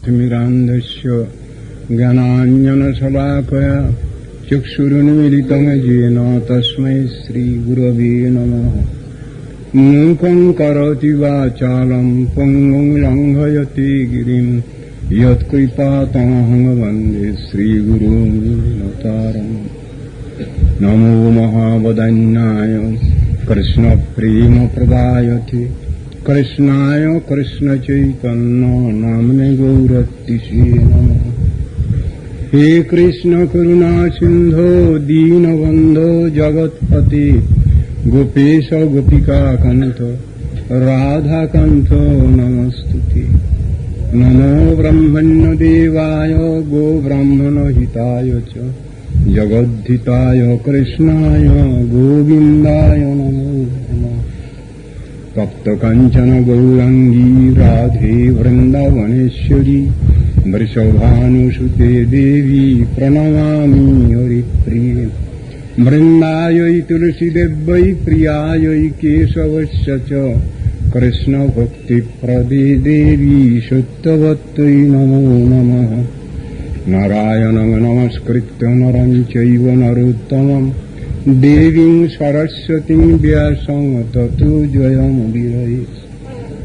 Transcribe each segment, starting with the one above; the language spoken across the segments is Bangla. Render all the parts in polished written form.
ज्ञानतिमिरान्धस्य ज्ञानाञ्जनशलाकया चक्षुरुन्मीलितं येन तस्मै श्रीगुरवे नमः। मूकं करोति वाचालं पङ्गुं लङ्घयति गिरिं यत्कृपातमहं वन्दे श्रीगुरुं दीनतारम्। नमो महावदन्याय कृष्णप्रेमप्रदायते कृष्णाय कृष्णचैतन्य नाम्ने गौरतिसे नमः। हे कृष्ण करुणा सिन्धो दीनबन्धो जगत्पते गोपेश गोपिकाकन्थ राधाकान्त नमस्तुते। नमो ब्रह्मण्यदेवाय गोब्राह्मणहिताय च जगद्धिताय कृष्णाय गोविन्दाय नमो नमः। तप्तकाञ्चन गौराङ्गी राधे वृन्दावनेश्वरी वृषभानुसुते देवी प्रणमामि हरिप्रिये। वृन्दायै तुलसीदेव्यै प्रियायै केशवस्य च कृष्णभक्तिप्रदे देवी शुद्धवत्यै नमो नमः। नारायणं नमस्कृत्य नरं चैव नरोत्तमं देवीं सरस्वतीं व्यासं ततो जयमुदीरये।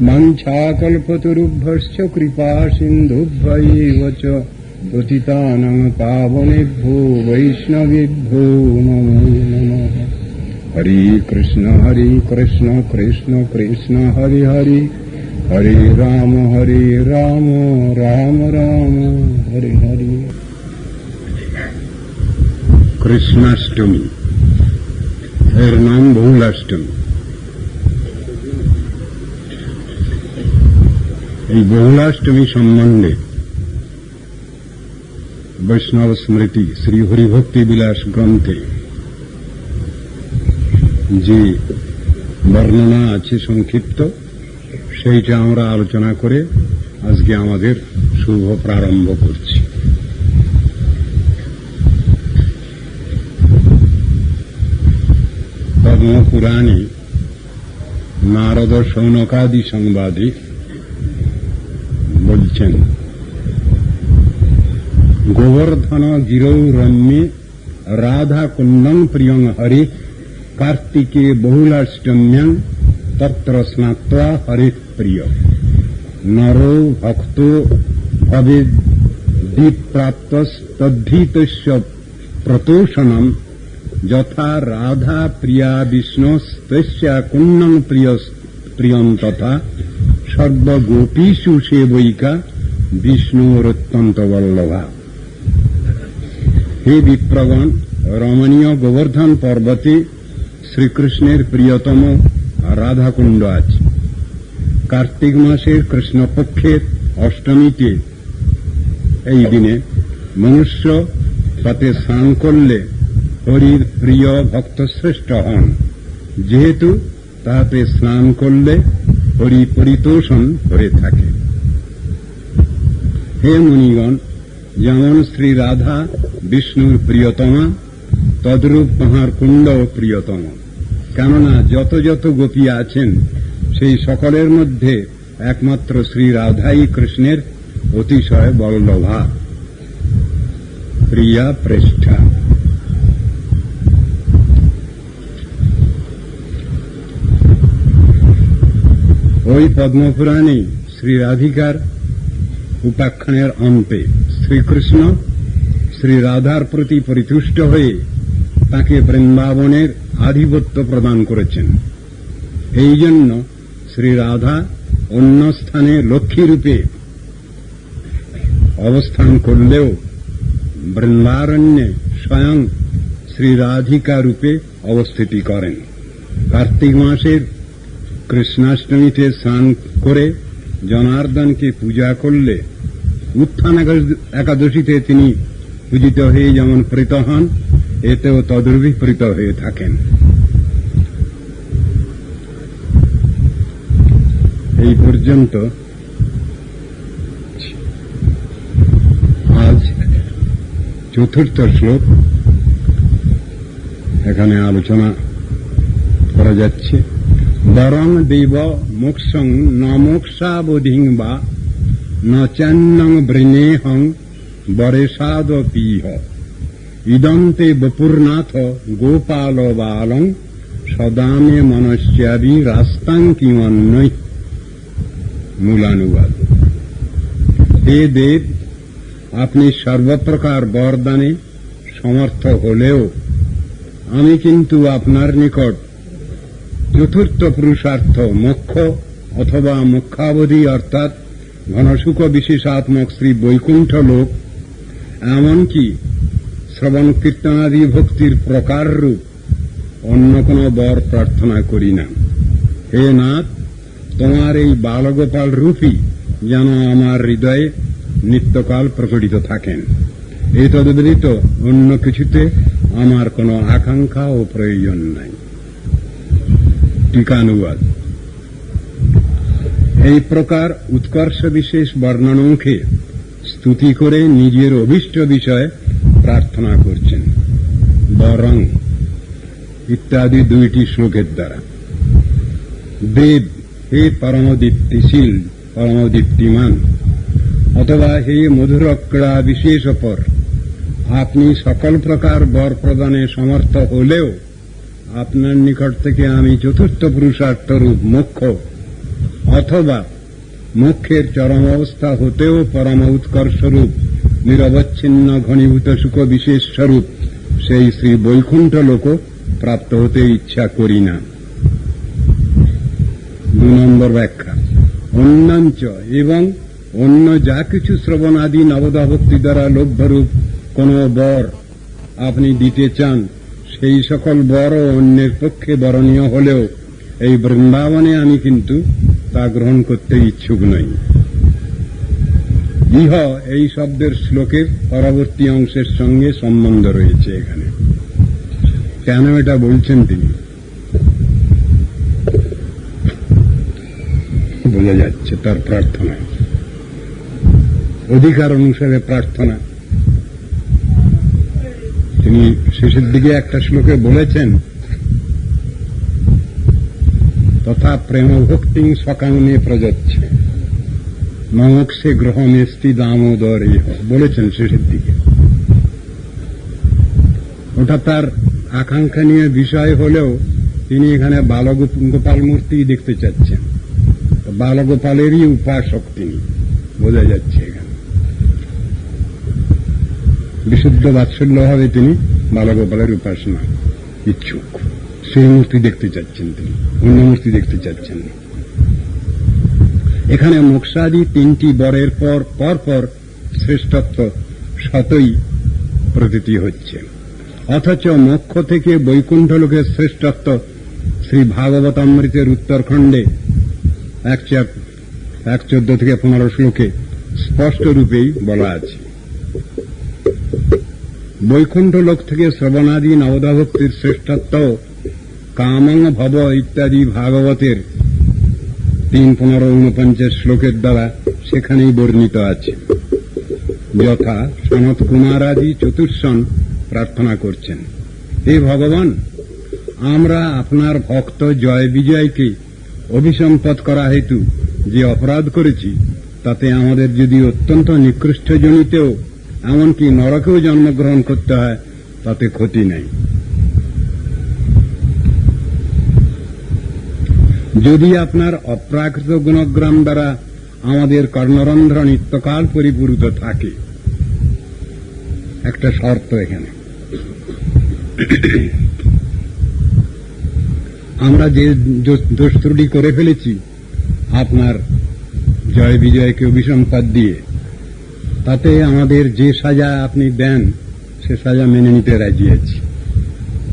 वाञ्छाकल्पतरुभ्यश्च कृपासिन्धुभ्यैव च पतितानां पावनेभ्यो वैष्णवेभ्यो नमो नमः। हरे कृष्ण कृष्ण कृष्ण हरे हरे हरे राम राम राम हरे हरे। कृष्णाष्टमी এর নাম বহুলাষ্টমী। এই বহুলাষ্টমী সম্বন্ধে বৈষ্ণব স্মৃতি শ্রী হরিভক্তি বিলাস গ্রন্থে যে বর্ণনা আছে সংক্ষিপ্ত, সেইটা আমরা আলোচনা করে আজকে আমাদের শুভ প্রারম্ভ করছি। পদ্মপুরাণে নারদ শৌনকাদি সংবাদে বলছেন, গোবর্ধন গিরৌ রম্যে রাধা কুণ্ডং প্রিয়ং হরে কার্তিকে বহুলাষ্টম্যাং তত্র স্নাত্বা হরে প্রিয়। নরো ভক্তো ভবেদ্দীপ্রাপ্তস্তদ্ধিতস্য প্রতোষণম যথা রাধা প্রিয়া বিষ্ণুস্তস্যা কুণ্ডং প্রিয়ং তথা সর্বগোপীষু সেবৈকা বিষ্ণুরত্যন্ত বল্লভা। হে বিপ্রগণ, রমণীয় গোবর্ধন পর্বতে শ্রীকৃষ্ণের প্রিয়তম রাধাকুণ্ড আছে। কার্তিক মাসের কৃষ্ণপক্ষের অষ্টমীতে এই দিনে মনুষ্য তাতে স্নান করলে হরির প্রিয় ভক্তশ্রেষ্ঠ হন, যেহেতু তাতে স্নান করলে হরি পরিতোষণ হয়ে থাকে। হে মুনিগণ, যেমন শ্রী রাধা বিষ্ণুর প্রিয়তমা, তদ্রূপ তাঁহার কুণ্ডও প্রিয়তম। কেননা যত যত গোপী আছেন সেই সকলের মধ্যে একমাত্র শ্রী রাধাই কৃষ্ণের অতিশয় বল্লভা, প্রিয়া প্রেষ্ঠা। ওই পদ্মপুরাণে শ্রী রাধিকার উপাখ্যানের অন্তে শ্রীকৃষ্ণ শ্রী রাধার প্রতি পরিতুষ্ট হয়ে তাকে বৃন্দাবনের আধিপত্য প্রদান করেছেন। এই জন্য শ্রী রাধা অন্য স্থানে লক্ষ্মীরূপে অবস্থান করলেও বৃন্দারণ্যে স্বয়ং শ্রী রাধিকা রূপে অবস্থিতি করেন। কার্তিক মাসের কৃষ্ণাষ্টমীতে স্নান করে জনার্দনকে পূজা করলে উত্থান একাদশীতে তিনি পূজিত হয়ে যেমন প্রীত হন, এতেও তদ্রূপী প্রীত হয়ে থাকেন। এই পর্যন্ত আজ চতুর্থ শ্লোক এখানে আলোচনা করা যাচ্ছে। 'বরং দেব মোক্ষং ন মোক্ষাবধিং বা ন চান্নং বৃণেহং বরেষাদ পিহ ইদন্তে বপুরনাথ গোপাল বালং সদামে মনস্যাবি রাস্তাং কিমন্নৈ। মূলানুবাদ। হে দেব, আপনি সর্বপ্রকার বরদানে সমর্থ হলেও আমি কিন্তু আপনার নিকট চতুর্থ পুরুষার্থ মোক্ষ অথবা মোক্ষাবধি অর্থাৎ ঘনসুখ বিশেষাত্মক শ্রী বৈকুণ্ঠ লোক এমনকি শ্রবণ কীর্তনাদি ভক্তির প্রকার রূপ অন্য কোন বর প্রার্থনা করি না। হে নাথ, তোমার এই বালগোপাল রূপী যেন আমার হৃদয়ে নিত্যকাল প্রকটিত থাকেন। এই তদ্ব্যতীত অন্য কিছুতে আমার কোন আকাঙ্ক্ষা ও প্রয়োজন নাই। টিকানুবাদ। এই প্রকার উৎকর্ষ বিশেষ বর্ণনমুখে স্তুতি করে নিজের অভীষ্ট বিষয়ে প্রার্থনা করছেন। বরং ইত্যাদি দুইটি শ্লোকের দ্বারা। দেব, হে পরমদীপ্তিশীল পরমদীপ্তিমান, অথবা হে মধুরক্রীড়া বিশেষপর, আপনি সকল প্রকার বর প্রদানে সমর্থ হলেও আপনার নিকট থেকে আমি চতুর্থ পুরুষার্থরূপ মোক্ষ অথবা মোক্ষের চরম অবস্থা হতেও পরম উৎকর্ষরূপ নিরবচ্ছিন্ন ঘনীভূত সুখ বিশেষ স্বরূপ সেই শ্রী বৈকুণ্ঠ লোক প্রাপ্ত হতে ইচ্ছা করি না। 2 নম্বর ব্যাখ্যা। অন্যাঞ্চ এবং অন্য যা কিছু শ্রবণাদি নবদা ভক্তি দ্বারা লভ্যরূপ কোন বর আপনি দিতে চান, সেই সকল বরও অন্যের পক্ষে বরণীয় হলেও এই বৃন্দাবনে আমি কিন্তু তা গ্রহণ করতে ইচ্ছুক নই। ইহ এই শব্দের শ্লোকের পরবর্তী অংশের সঙ্গে সম্বন্ধ রয়েছে। এখানে কেন এটা বলছেন তিনি বোঝা যাচ্ছে তার প্রার্থনায়, অধিকার অনুসারে প্রার্থনা। তিনি শেষের দিকে একটা শ্লোকে বলেছেন, তথা প্রেম ভক্তিং সকাঙ্গে প্রযাচ্ছে মমোক্ষে গ্রহমেস্তি দামোদর বলেছেন শেষের দিকে। ওটা তার আকাঙ্ক্ষা নিয়ে বিষয় হলেও তিনি এখানে বালগোপাল মূর্তি দেখতে চাচ্ছেন। বালগোপালেরই উপাসক তিনি, বোঝা যাচ্ছে এখানে। বিশুদ্ধ বাৎসল্যভাবে তিনি বালগোপালের উপাসনা ইচ্ছুক। সেই মূর্তি দেখতে চাচ্ছেন তিনি, অন্য মূর্তি দেখতে চাচ্ছেন না। এখানে মোক্ষাদি 3টি বরের পর শ্রেষ্ঠত্ব শতই প্রতীতি হচ্ছে, অথচ মোক্ষ থেকে বৈকুণ্ঠ লোকের শ্রেষ্ঠত্ব শ্রী ভাগবতামৃতের উত্তরখণ্ডে 1:14 থেকে 15 শ্লোকে স্পষ্ট রূপেই বলা আছে। বৈকুণ্ঠ লোক থেকে শ্রবণাদি নবদা ভক্তির শ্রেষ্ঠত্ব কামং ভব ইত্যাদি ভাগবতের 3:15-49 শ্লোকের দ্বারা সেখানেই বর্ণিত আছে। যথা সনত কুমারাদি চতুর্শন প্রার্থনা করছেন, হে ভগবান, আমরা আপনার ভক্ত জয় বিজয়কে অভিসম্পদ করা হেতু যে অপরাধ করেছি, তাতে আমাদের যদি অত্যন্ত নিকৃষ্ট জনিতেও এমনকি নরকেও জন্মগ্রহণ করতে হয়, তাতে ক্ষতি নেই। যদি আপনার অপ্রাকৃত গুণগ্রাম দ্বারা আমাদের কর্ণরন্ধ্র নিত্যকাল পরিপূরিত থাকে, একটা শর্ত এখানে, আমরা যে দোষ ত্রুটি করে ফেলেছি আপনার জয় বিজয়কে অভিসম্পাদ দিয়ে, তাতে আমাদের যে সাজা আপনি দেন সে সাজা মেনে নিতে রাজি আছি,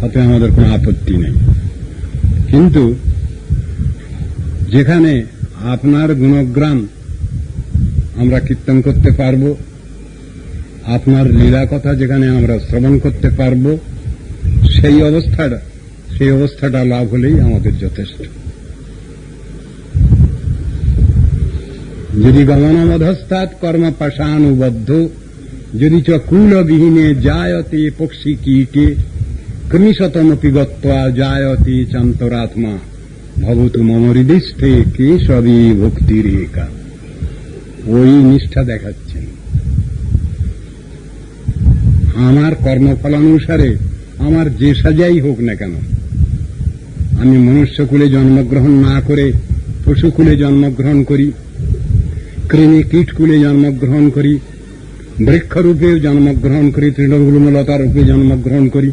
তাতে আমাদের কোনো আপত্তি নেই। কিন্তু যেখানে আপনার গুণগ্রাম আমরা কীর্তন করতে পারব, আপনার লীলা কথা যেখানে আমরা শ্রবণ করতে পারব, সেই অবস্থাটা লাভ হলেই আমাদের যথেষ্ট। যদি গমনমধস্তাৎ কর্ম পাশানুবদ্ধ যদি চ কুলবিহীনে জায়তে পক্ষী কীটে কৃমিশতমপি গত্বা জায়তে চান্তরাত্মা ভবতু মম হৃদিস্থে কেশবী ভক্তিরেকা। ওই নিষ্ঠা দেখাচ্ছেন। আমার কর্মফলানুসারে আমার যে সাজাই হোক না কেন, আমি মনুষ্যকুলে জন্মগ্রহণ না করে পশুকুলে জন্মগ্রহণ করি, কৃমি কীটকুলে জন্মগ্রহণ করি, বৃক্ষরূপেও জন্মগ্রহণ করি, তৃণগুলমলতা রূপে জন্মগ্রহণ করি,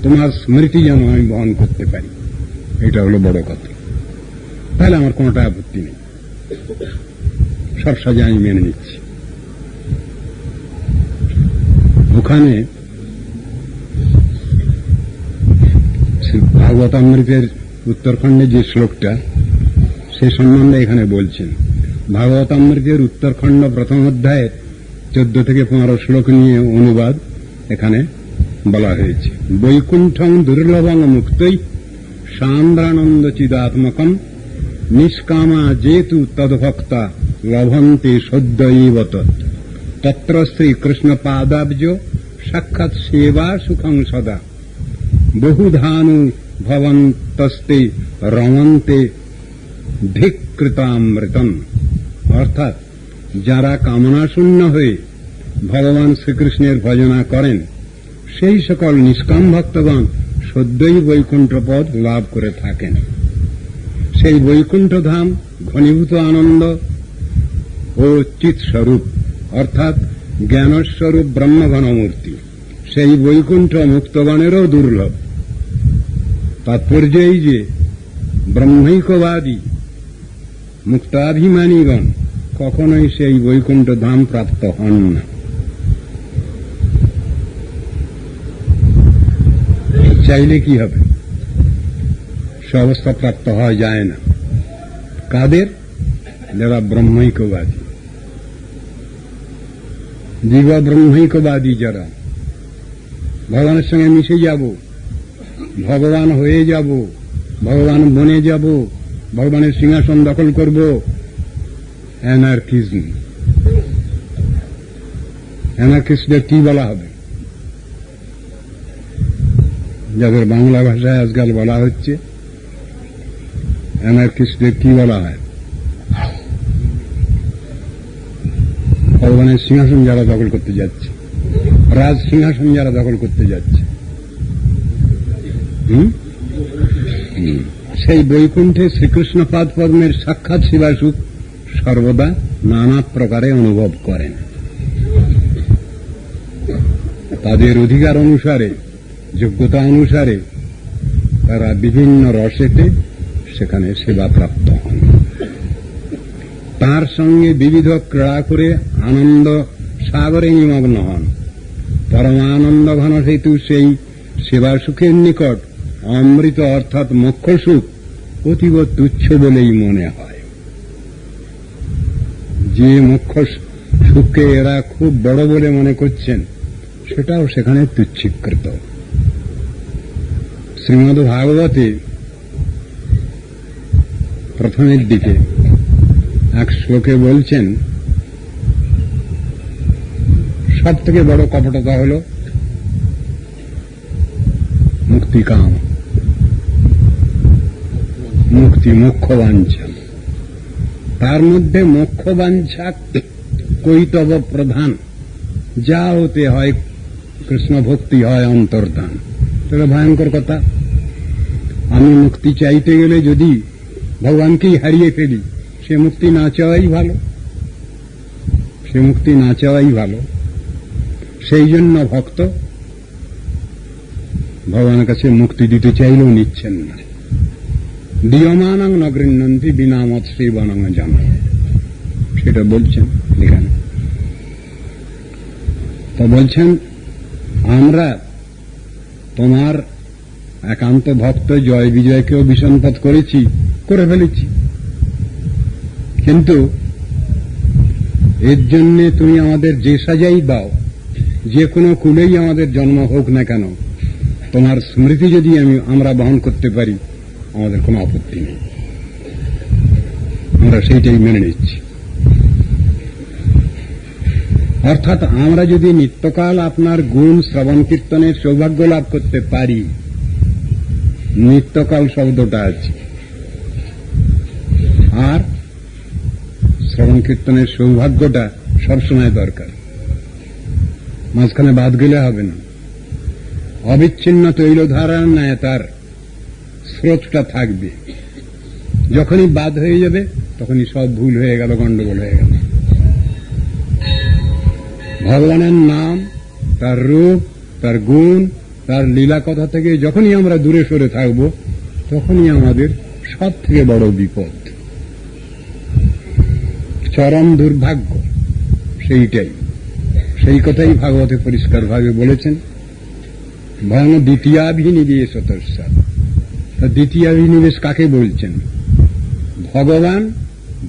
তোমার স্মৃতি যেন আমি বহন করতে পারি, এটা হলো বড় কথা। তাহলে আমার কোনটা আপত্তি নেই, সব সাজা আমি মেনে নিচ্ছি। ওখানে ভাগবতামৃতের উত্তরখণ্ডে যে শ্লোকটা, সে সম্বন্ধে এখানে বলছেন। ভাগবতামৃতের উত্তরখণ্ড প্রথম অধ্যায়ের 14 থেকে 15 শ্লোক নিয়ে অনুবাদ এখানে বলা হয়েছে। বৈকুণ্ঠং দুর্লভং মুক্তৈ সান্দ্রানন্দ চিদাত্মকম নিষ্কামা যেতু তদ্ভক্তা লভন্তে সদ্যৈব তৎ তত্র শ্রীকৃষ্ণ পাদাব্জ সাক্ষাৎ সেবা সুখং সদা বহুধানু ভবন্তস্তে রমন্তে ধিকৃতামৃতম। অর্থাৎ যারা কামনা শূন্য হয়ে ভগবান শ্রীকৃষ্ণের ভজনা করেন, সেই সকল নিষ্কাম ভক্তগণ সদ্যই বৈকুণ্ঠ পদ লাভ করে থাকেন। সেই বৈকুণ্ঠ ধাম ঘনীভূত আনন্দ ও চিৎস্বরূপ, অর্থাৎ জ্ঞানস্বরূপ ব্রহ্মঘনমূর্তি। সেই বৈকুণ্ঠ মুক্তগণেরও দুর্লভ। তাৎপর্য এই যে ব্রহ্মৈকবাদী মুক্তাভিমানীগণ কখনোই সেই বৈকুণ্ঠ ধাম প্রাপ্ত হন না। চাইলে কি হবে, সে অবস্থা প্রাপ্ত হওয়া যায় না। কাদের? যারা ব্রহ্মৈকবাদী, জীব ব্রহ্মৈকবাদী, যারা ভগবানের সঙ্গে মিশে যাব, ভগবান হয়ে যাব, ভগবান বনে যাব, ভগবানের সিংহাসন দখল করব, অ্যানার্কিজম। অ্যানার্কিস্টদের কি বলা হবে? যাদের বাংলা ভাষায় আজকাল বলা হচ্ছে, অ্যানার্কিস্টদের কি বলা হয়? ভগবানের সিংহাসন যারা দখল করতে যাচ্ছে, রাজ সিংহাসন যারা দখল করতে যাচ্ছে, সেই বৈকুণ্ঠে শ্রীকৃষ্ণ পাদ পদ্মের সাক্ষাৎ সেবা সুখ সর্বদা নানা প্রকারে অনুভব করেন। তাদের অধিকার অনুসারে, যোগ্যতা অনুসারে তারা বিভিন্ন রসেতে সেখানে সেবা প্রাপ্ত হন। তার সঙ্গে বিবিধ ক্রীড়া করে আনন্দ সাগরে নিমগ্ন হন। পরমানন্দ ঘন সেতু সেই সেবা সুখের নিকট অমৃত অর্থাৎ মোক্ষ সুখ অতীব তুচ্ছ বলেই মনে হয়। যে মোক্ষ সুখকে এরা খুব বড় বলে মনে করছেন, সেটাও সেখানে তুচ্ছীকৃত। শ্রীমদ্ ভাগবতে প্রথমের দিকে এক শ্লোকে বলছেন, সব থেকে বড় কপটতা হল মুক্তিকাম, মুক্তি, মোক্ষ বাঞ্ছা। তার মধ্যে মোক্ষ বাঞ্ছা কৈতব প্রধান, যা হতে হয় কৃষ্ণ ভক্তি হয় অন্তর্ধান। এটা ভয়ঙ্কর কথা। আমি মুক্তি চাইতে গেলে যদি ভগবানকেই হারিয়ে ফেলি, সে মুক্তি না চাওয়াই ভালো, সে মুক্তি না চাওয়াই ভালো। সেই জন্য ভক্ত ভগবানের কাছে মুক্তি দিতে চাইলেও নিচ্ছেন না। দীয়মানং ন গৃহ্ণন্তি বিনা মত সেবনং জানা, সেটা বলছেন এখানে। তো বলছেন, আমরা তোমার একান্ত ভক্ত জয় বিজয়কেও বিষণপথ করেছি, করে ফেলেছি, কিন্তু এর জন্য তুমি আমাদের যে সাজাই দাও, যে কোনো কুলেই আমাদের জন্ম হোক না কেন, তোমার স্মৃতি যদি আমরা বহন করতে পারি, আমাদের কোনো আপত্তি নেই, আমরা সেইটাই মেনে নিচ্ছি। অর্থাৎ আমরা যদি নিত্যকাল আপনার গুণ শ্রবণ কীর্তনের সৌভাগ্য লাভ করতে পারি, নিত্যকাল শব্দটা আছে, আর শ্রবণ সংকীর্তনের সৌভাগ্যটা সবসময় দরকার, মাঝখানে বাদ গেলে হবে না। অবিচ্ছিন্ন তৈলধারার ন্যায় তার স্রোতটা থাকবে, যখনই বাদ হয়ে যাবে তখনই সব ভুল হয়ে গেল, গন্ডগোল হয়ে গেল। ভগবানের নাম, তার রূপ, তার গুণ, তার লীলা কথা থেকে যখনই আমরা দূরে সরে থাকব তখনই আমাদের সব থেকে বড় বিপদ, চরম দুর্ভাগ্য। সেই কথাই ভাগবতে পরিষ্কারভাবে বলেছেন, ভং দ্বিতীয়াভিনিবেশ তস্যা। দ্বিতীয়াভিনিবেশ কাকে বলছেন? ভগবান,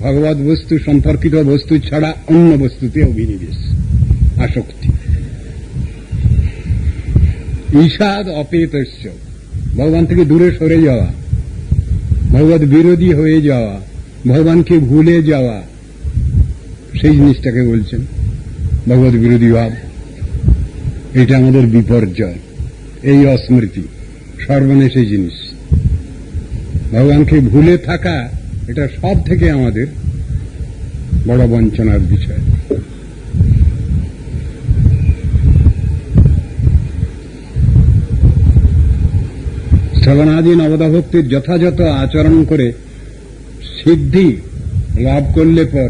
ভগবৎ বস্তু সম্পর্কিত বস্তু ছাড়া অন্য বস্তুতে অভিনিবেশ, আসক্তি। ঈষাদ অপেতস্য, ভগবান থেকে দূরে সরে যাওয়া, ভগবৎ বিরোধী হয়ে যাওয়া, ভগবানকে ভুলে যাওয়া, সেই জিনিসটাকে বলছেন ভগবৎ বিরোধী ভাব। এটা আমাদের বিপর্যয়, এই অস্মৃতি সর্বনেশে জিনিস। ভগবানকে ভুলে থাকা এটা সব থেকে আমাদের বড় বঞ্চনার বিষয়। শ্রবণাদি নবদা ভক্তির যথাযথ আচরণ করে সিদ্ধি লাভ করলে পর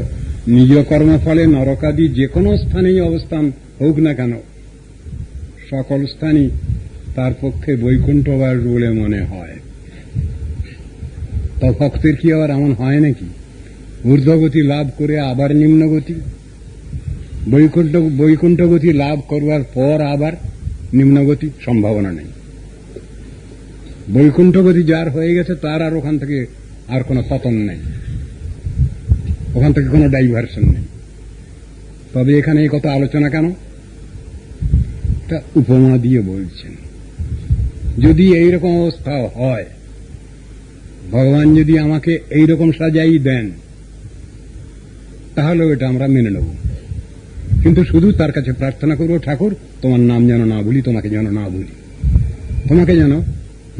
নিজ কর্মফলে নরকাদি যে কোনো স্থানেই অবস্থান হোক না কেন, সকল স্থানই তার পক্ষে বৈকুণ্ঠবাস বলে মনে হয়। তো ভক্তের কি আবার এমন হয় নাকি? ঊর্ধ্বগতি লাভ করে আবার নিম্নগতি, বৈকুণ্ঠগতি লাভ করবার পর আবার নিম্নগতি? সম্ভাবনা নেই। বৈকুণ্ঠগতি যার হয়ে গেছে তার আর ওখান থেকে আর কোনো পতন নেই, ওখান থেকে কোনো ডাইভার্সন নেই। তবে এখানে এই কথা আলোচনা কেন? তা উপমা দিয়ে বলছেন, যদি এইরকম অবস্থা হয়, ভগবান যদি আমাকে এইরকম সাজাই দেন, তাহলে এটা আমরা মেনে নেব। কিন্তু শুধু তার কাছে প্রার্থনা করব, ঠাকুর তোমার নাম যেন না ভুলি, তোমাকে যেন না ভুলি, তোমাকে যেন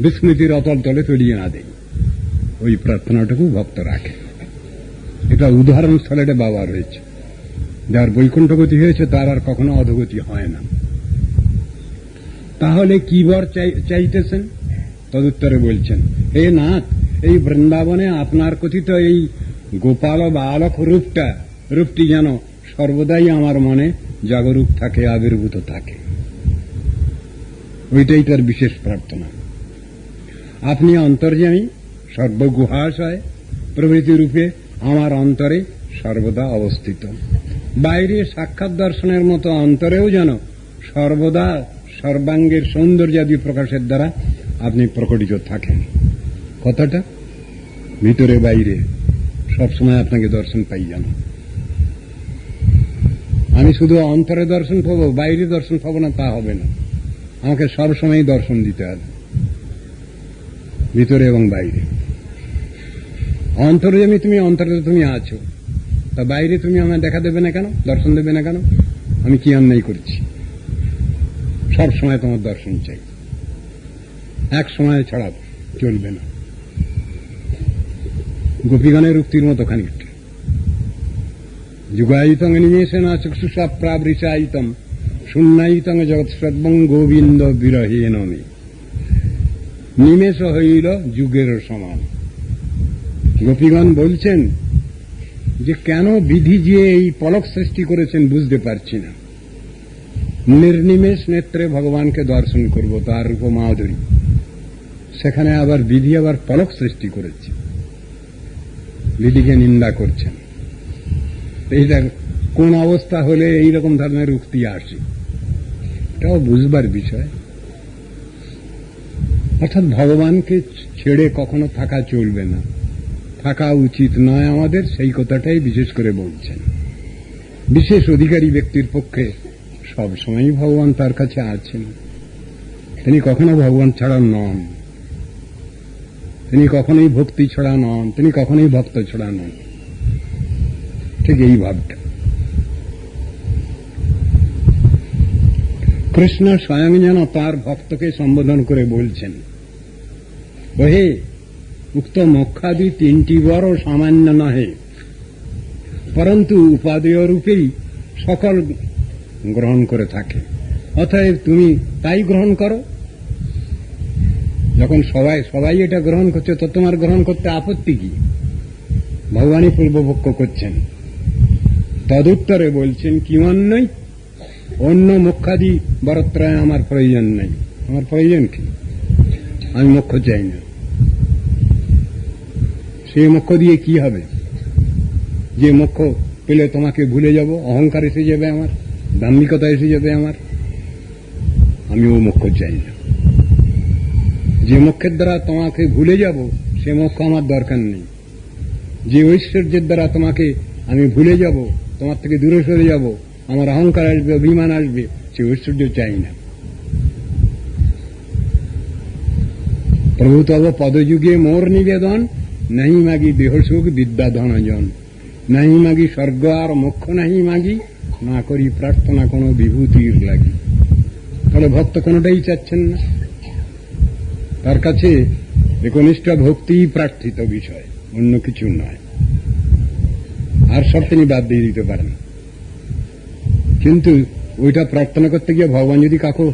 বিস্মৃতির অতল তলে তলিয়ে না দেয়। ওই প্রার্থনাটুকু ভক্ত রাখে। এটা উদাহরণস্থলে এটা ব্যবহার হয়েছে। যার বৈকুণ্ঠগতি হয়েছে তার আর কখনো অধোগতি হয় না। তাহলে কি বর চাইতেছেন? তদুত্তরে বলছেন, হে নাথ, এই বৃন্দাবনে আপনার কথিত এই গোপাল বালক রূপটি যেন সর্বদাই আমার মনে জাগরূক থাকে, আবির্ভূত থাকে। ওইটাই তার বিশেষ প্রার্থনা। আপনি অন্তর্যামী, সর্বগুহাশয় প্রভৃতি রূপে আমার অন্তরে সর্বদা অবস্থিত। বাইরে সাক্ষাৎ দর্শনের মতো অন্তরেও যেন সর্বদা সর্বাঙ্গের সৌন্দর্যাদি প্রকাশের দ্বারা আপনি প্রকটিত থাকেন। কথাটা ভিতরে বাইরে সবসময় আপনাকে দর্শন পাই যেন। আমি শুধু অন্তরে দর্শন পাবো, বাইরে দর্শন পাবো না, তা হবে না। আমাকে সবসময় দর্শন দিতে হবে, ভিতরে এবং বাইরে। অন্তর্যামী তুমি, অন্তরে তুমি আছো, তা বাইরে তুমি আমায় দেখা দেবে না কেন, দর্শন দেবে না কেন? আমি কি অন্যায় করছি? সব সময় তোমার দর্শন চাই, এক সময় ছাড়া চলবে না। গোপীগণের উক্তির মতো খানিকটা, যুগায়িতং নিমেষে না চক্ষুষা প্রাবৃষায়িতম শূন্যায়িতং জগৎ সর্বং গোবিন্দ বিরহে নমে। নিমেষ হইল যুগের সমান। গোপীগণ বলছেন যে কেন বিধি যে এই পলক সৃষ্টি করেছেন বুঝতে পারছি না। নির্নিমেষ নেত্রে ভগবানকে দর্শন করব, তার রূপ মাধুরী, সেখানে আবার বিধি আবার পলক সৃষ্টি করেছে, বিধিকে নিন্দা করছেন। এইটা কোন অবস্থা হলে এইরকম ধরনের উক্তি আসে, এটাও বুঝবার বিষয়। অর্থাৎ ভগবানকে ছেড়ে কখনো থাকা চলবে না, থাকা উচিত নয় আমাদের, সেই কথাটাই বিশেষ করে বলছেন। বিশেষ অধিকারী ব্যক্তির পক্ষে সবসময় ভগবান তার কাছে আছেন। তিনি কখনো ভগবান ছাড়া নন, তিনি কখনোই ভক্তি ছাড়া নন, তিনি কখনোই ভক্ত ছাড়া নন। ঠিক এই ভাবটা কৃষ্ণ স্বয়ং যেন তার ভক্তকে সম্বোধন করে বলছেন, ওহে উক্ত মোক্ষাদি তিনটি বড় সামান্য নহে, পরন্তু উপাদেয় রূপেই সকল গ্রহণ করে থাকে। অতএব তুমি তাই গ্রহণ করো। যখন সবাই এটা গ্রহণ করছে তো তোমার গ্রহণ করতে আপত্তি কি? ভগবানই পূর্বপক্ষ করছেন। তদুত্তরে বলছেন কিমন্যই অন্য মোক্ষাদি বরত্রয় আমার প্রয়োজন নেই। আমার প্রয়োজন কি? আমি মোক্ষ চাই না। সেই মোক্ষ দিয়ে কি হবে? যে মোক্ষ পেলে তোমাকে ভুলে যাব, অহংকার এসে যাবে, আমার দাম্ভিকতা এসে যাবে আমার। আমি ও মোক্ষ চাই না। যে মোক্ষের দ্বারা তোমাকে ভুলে যাব সে মোক্ষ আমার দরকার নেই। যে ঐশ্বর্যের দ্বারা তোমাকে আমি ভুলে যাব, তোমার থেকে দূরে সরে যাব, আমার অহংকার আসবে, অভিমান আসবে, সে ঐশ্বর্য চাই না। প্রভু তব পদযুগে মোর নিবেদন, নাহি মাগি দেহসুখ বিদ্যা ধনজন, নাহি মাগি স্বর্গ আর মোক্ষ নাহি মাগি, না করি প্রার্থনা কোনো বিভূতির লাগি। তাহলে ভক্ত কোনটাই চাচ্ছেন না। তার কাছে একনিষ্ঠ ভক্তিই প্রার্থিত বিষয়, অন্য কিছু নয়। আর সব তিনি বাদ দিয়ে দিতে পারেন। কিন্তু ওইটা প্রার্থনা করতে গিয়ে ভগবান যদি কাকু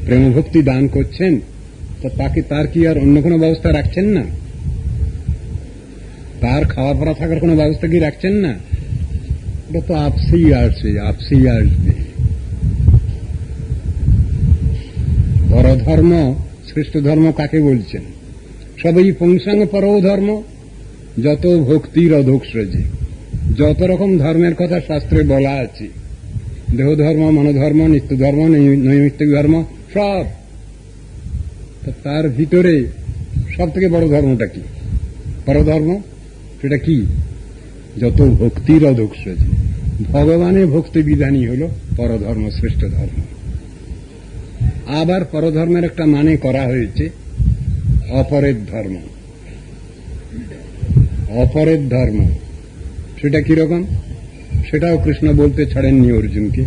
প্রেম ভক্তি দান করছেন তো তার কি আর অন্য কোনো ব্যবস্থা রাখছেন না? তার খাওয়া পড়া থাকার কোনো ব্যবস্থা কি রাখছেন না? এটা তো আপসেই আসবে। পরধর্ম শ্রেষ্ঠ ধর্ম কাকে বলছেন? সবই পুংসাঙ্গ পরও ধর্ম, যত ভক্তির অধোক্ষজে। যত রকম ধর্মের কথা শাস্ত্রে বলা আছে, দেহ ধর্ম, মনোধর্ম, নিত্য ধর্ম, নৈমিত্তিক ধর্ম, সব। তার ভিতরে সব থেকে বড় ধর্মটা কি? পরধর্ম। সেটা কি? যত ভক্তির অধোক্ষজে। ভগবানের ভক্তি বিধানই হল পরধর্ম, শ্রেষ্ঠ ধর্ম। আবার পরধর্মের একটা মানে করা হয়েছে অপরের ধর্ম। অপরের ধর্ম সেটা কিরকম? সেটাও কৃষ্ণ বলতে ছাড়েননি অর্জুনকে।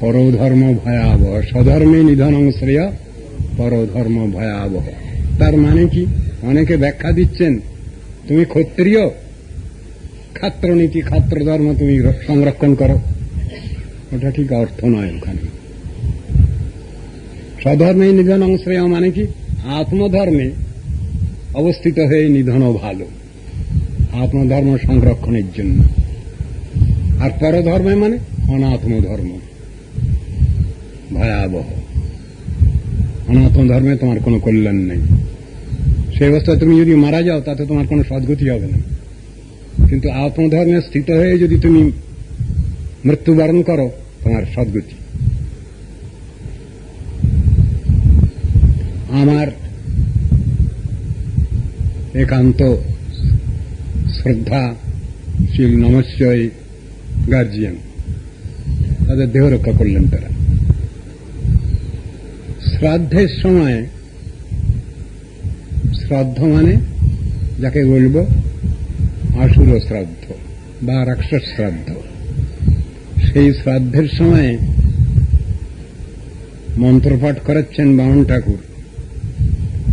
পরধর্ম ভয়াবহ, স্বধর্মে নিধনং শ্রেয়, পরধর্ম ভয়াবহ। তার মানে কি? অনেকে ব্যাখ্যা দিচ্ছেন তুমি ক্ষত্রিয়, খাত্রনীতি, খাত্র ধর্ম তুমি সংরক্ষণ করো। ওটা ঠিক অর্থ নয়। ওখানে স্বধর্মে নিধনং শ্রেয় মানে কি? আত্মধর্মে অবস্থিত হয়ে নিধনও ভালো, আত্মধর্ম সংরক্ষণের জন্য। আর পরধর্মে মানে অনাত্ম ধর্ম, ভয়াবহ। অনাত্ম ধর্মে তোমার কোনো কল্যাণ নেই। সেই অবস্থায় তুমি যদি মারা যাও তাতে তোমার কোনো সদ্গতি হবে না। কিন্তু আত্মধর্মে স্থিত হয়ে যদি তুমি মৃত্যুবরণ করো, তোমার সদ্গতি। আমার একান্ত শ্রদ্ধাশীল নমস্যই গার্জিয়ান, তাদের দেহ রক্ষা করলেন তারা। শ্রাদ্ধের সময়, শ্রাদ্ধ মানে যাকে বলব আসুর শ্রাদ্ধ বা রাক্ষস শ্রাদ্ধ, সেই শ্রাদ্ধের সময় মন্ত্রপাঠ করাচ্ছেন বামন ঠাকুর।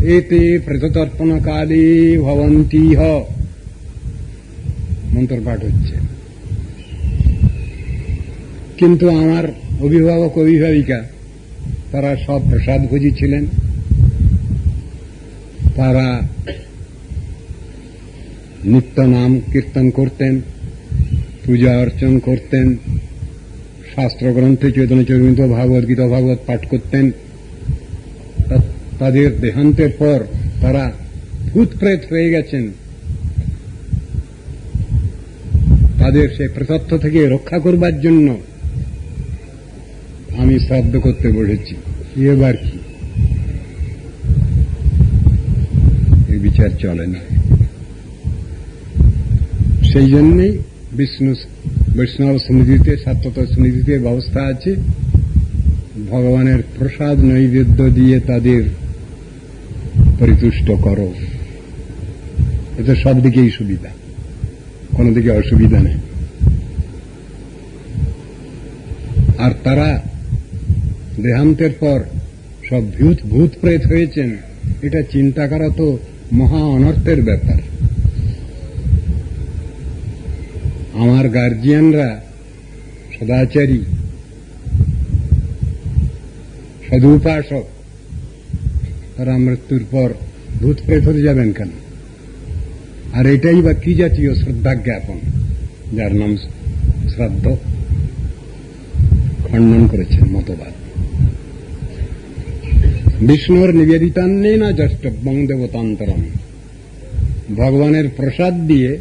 এতে প্রেততর্পণ কালে ভবন্তিহ, মন্ত্রপাঠ হচ্ছে। কিন্তু আমার অভিভাবক অভিভাবিকা তারা সব প্রসাদভোজী ছিলেন। তারা নিত্য নাম কীর্তন করতেন, পূজা অর্চন করতেন, শাস্ত্রগ্রন্থে চৈতন্য চরিত ভাগবত গীতা ভাগবত পাঠ করতেন। তাদের দেহান্তের পর তারা ভূত প্রেত হয়ে গেছেন। তাদের সে প্রেতত্ব থেকে রক্ষা করবার জন্য আমি শ্রাদ্ধ করতে বসেছি। এবার কি এই বিচার চলে না। সেই জন্যই বৈষ্ণব স্মৃতিতে, সাত্বত স্মৃতিতে ব্যবস্থা আছে, ভগবানের প্রসাদ নৈবেদ্য দিয়ে তাদের পরিতুষ্ট করো। এতে সব দিকেই সুবিধা, কোন দিকে অসুবিধা নেই। আর তারা দেহান্তের পর সব ভূত প্রেত হয়েছেন, এটা চিন্তা করা তো মহা অনর্থের ব্যাপার। আমার গার্জিয়ানরা সদাচারী, সদুপাসক, তারা মৃত্যুর পর ভূত প্রেত হতে যাবেন কেন? আর এটাই বা কি জাতীয় শ্রদ্ধা জ্ঞাপন যার নাম শ্রাদ্ধ? খণ্ডন করেছেন মতবাদ। বিষ্ণুর নিবেদিতান্নে না যষ্টব্যং দেবতান্তরম, ভগবানের প্রসাদ দিয়ে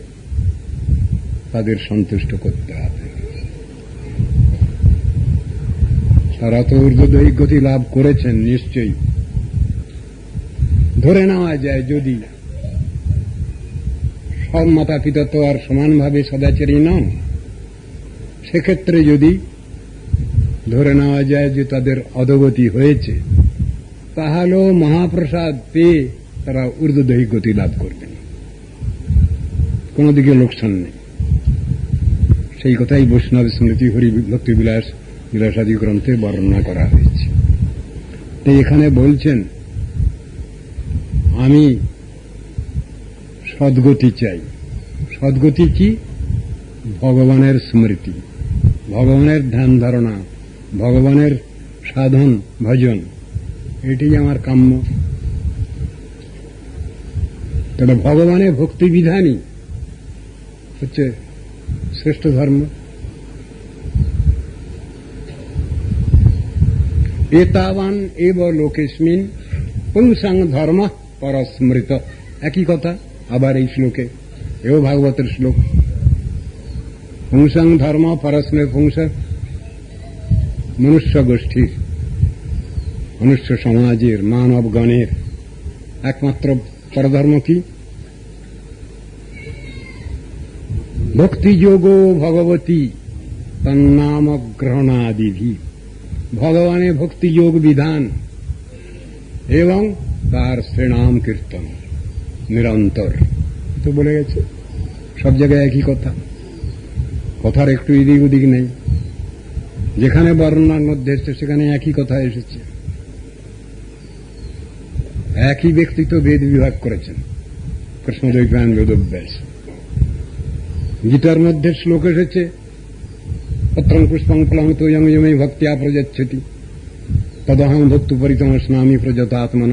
তাদের সন্তুষ্ট করতে হবে। তারা তো ঊর্ধ্বদৈহিক গতি লাভ করেছেন নিশ্চয়ই। ধরে নেওয়া যায় যদি সব মাতা পিতা তো আর সমানভাবে সদাচারী নন, সেক্ষেত্রে যদি ধরে নেওয়া যায় যে তাদের অধোগতি হয়েছে, তাহলেও মহাপ্রসাদ পেয়ে তারা ঊর্ধ্বদৈহিক গতি লাভ করবেন, কোন দিকে লোকসান নেই। সেই কথাই বৈষ্ণব স্মৃতি হরি ভক্তি বিলাসাদি গ্রন্থে বর্ণনা করা হয়েছে। তাই এখানে বলছেন আমি সদ্গতি চাই। সদ্গতি কি? ভগবানের স্মৃতি, ভগবানের ধ্যান ধারণা, ভগবানের সাধন ভজন, এটি আমার কাম্য। তবে ভগবানের ভক্তি বিধানই হচ্ছে শ্রেষ্ঠ ধর্ম। এতাবান এব লোকেস্মিন পুংসাং ধর্ম পরস্মৃত। একই কথা আবার এই শ্লোকে, এও ভাগবতের শ্লোক। পুংসাং ধর্ম পরস্মৃত। পুংস মনুষ্য গোষ্ঠীর, মনুষ্য সমাজের, মানবগণের একমাত্র পরধর্ম কি? ভক্তিযোগ ভগবতী তন্নাম গ্রহণাদিভি। ভগবানের ভক্তিযোগ বিধান এবং তার শ্রীনাম কীর্তন নিরন্তর। তো বলে গেছে সব জায়গায় একই কথা, কথার একটু এদিক ওদিক নেই। যেখানে বর্ণনার মধ্যে এসছে সেখানে একই কথা এসেছে। একই ব্যক্তি তো বেদ বিভাগ করেছেন, কৃষ্ণদ্বৈপায়ন বেদব্যাস। গীতার মধ্যে শ্লোক এসেছে পত্রং পুষ্পং ফলং তোয়ং ইয়মে ভক্তিয়া প্রযচ্ছতি তদহং ভক্তু পরিতম স্নামি প্রযতাত্মন।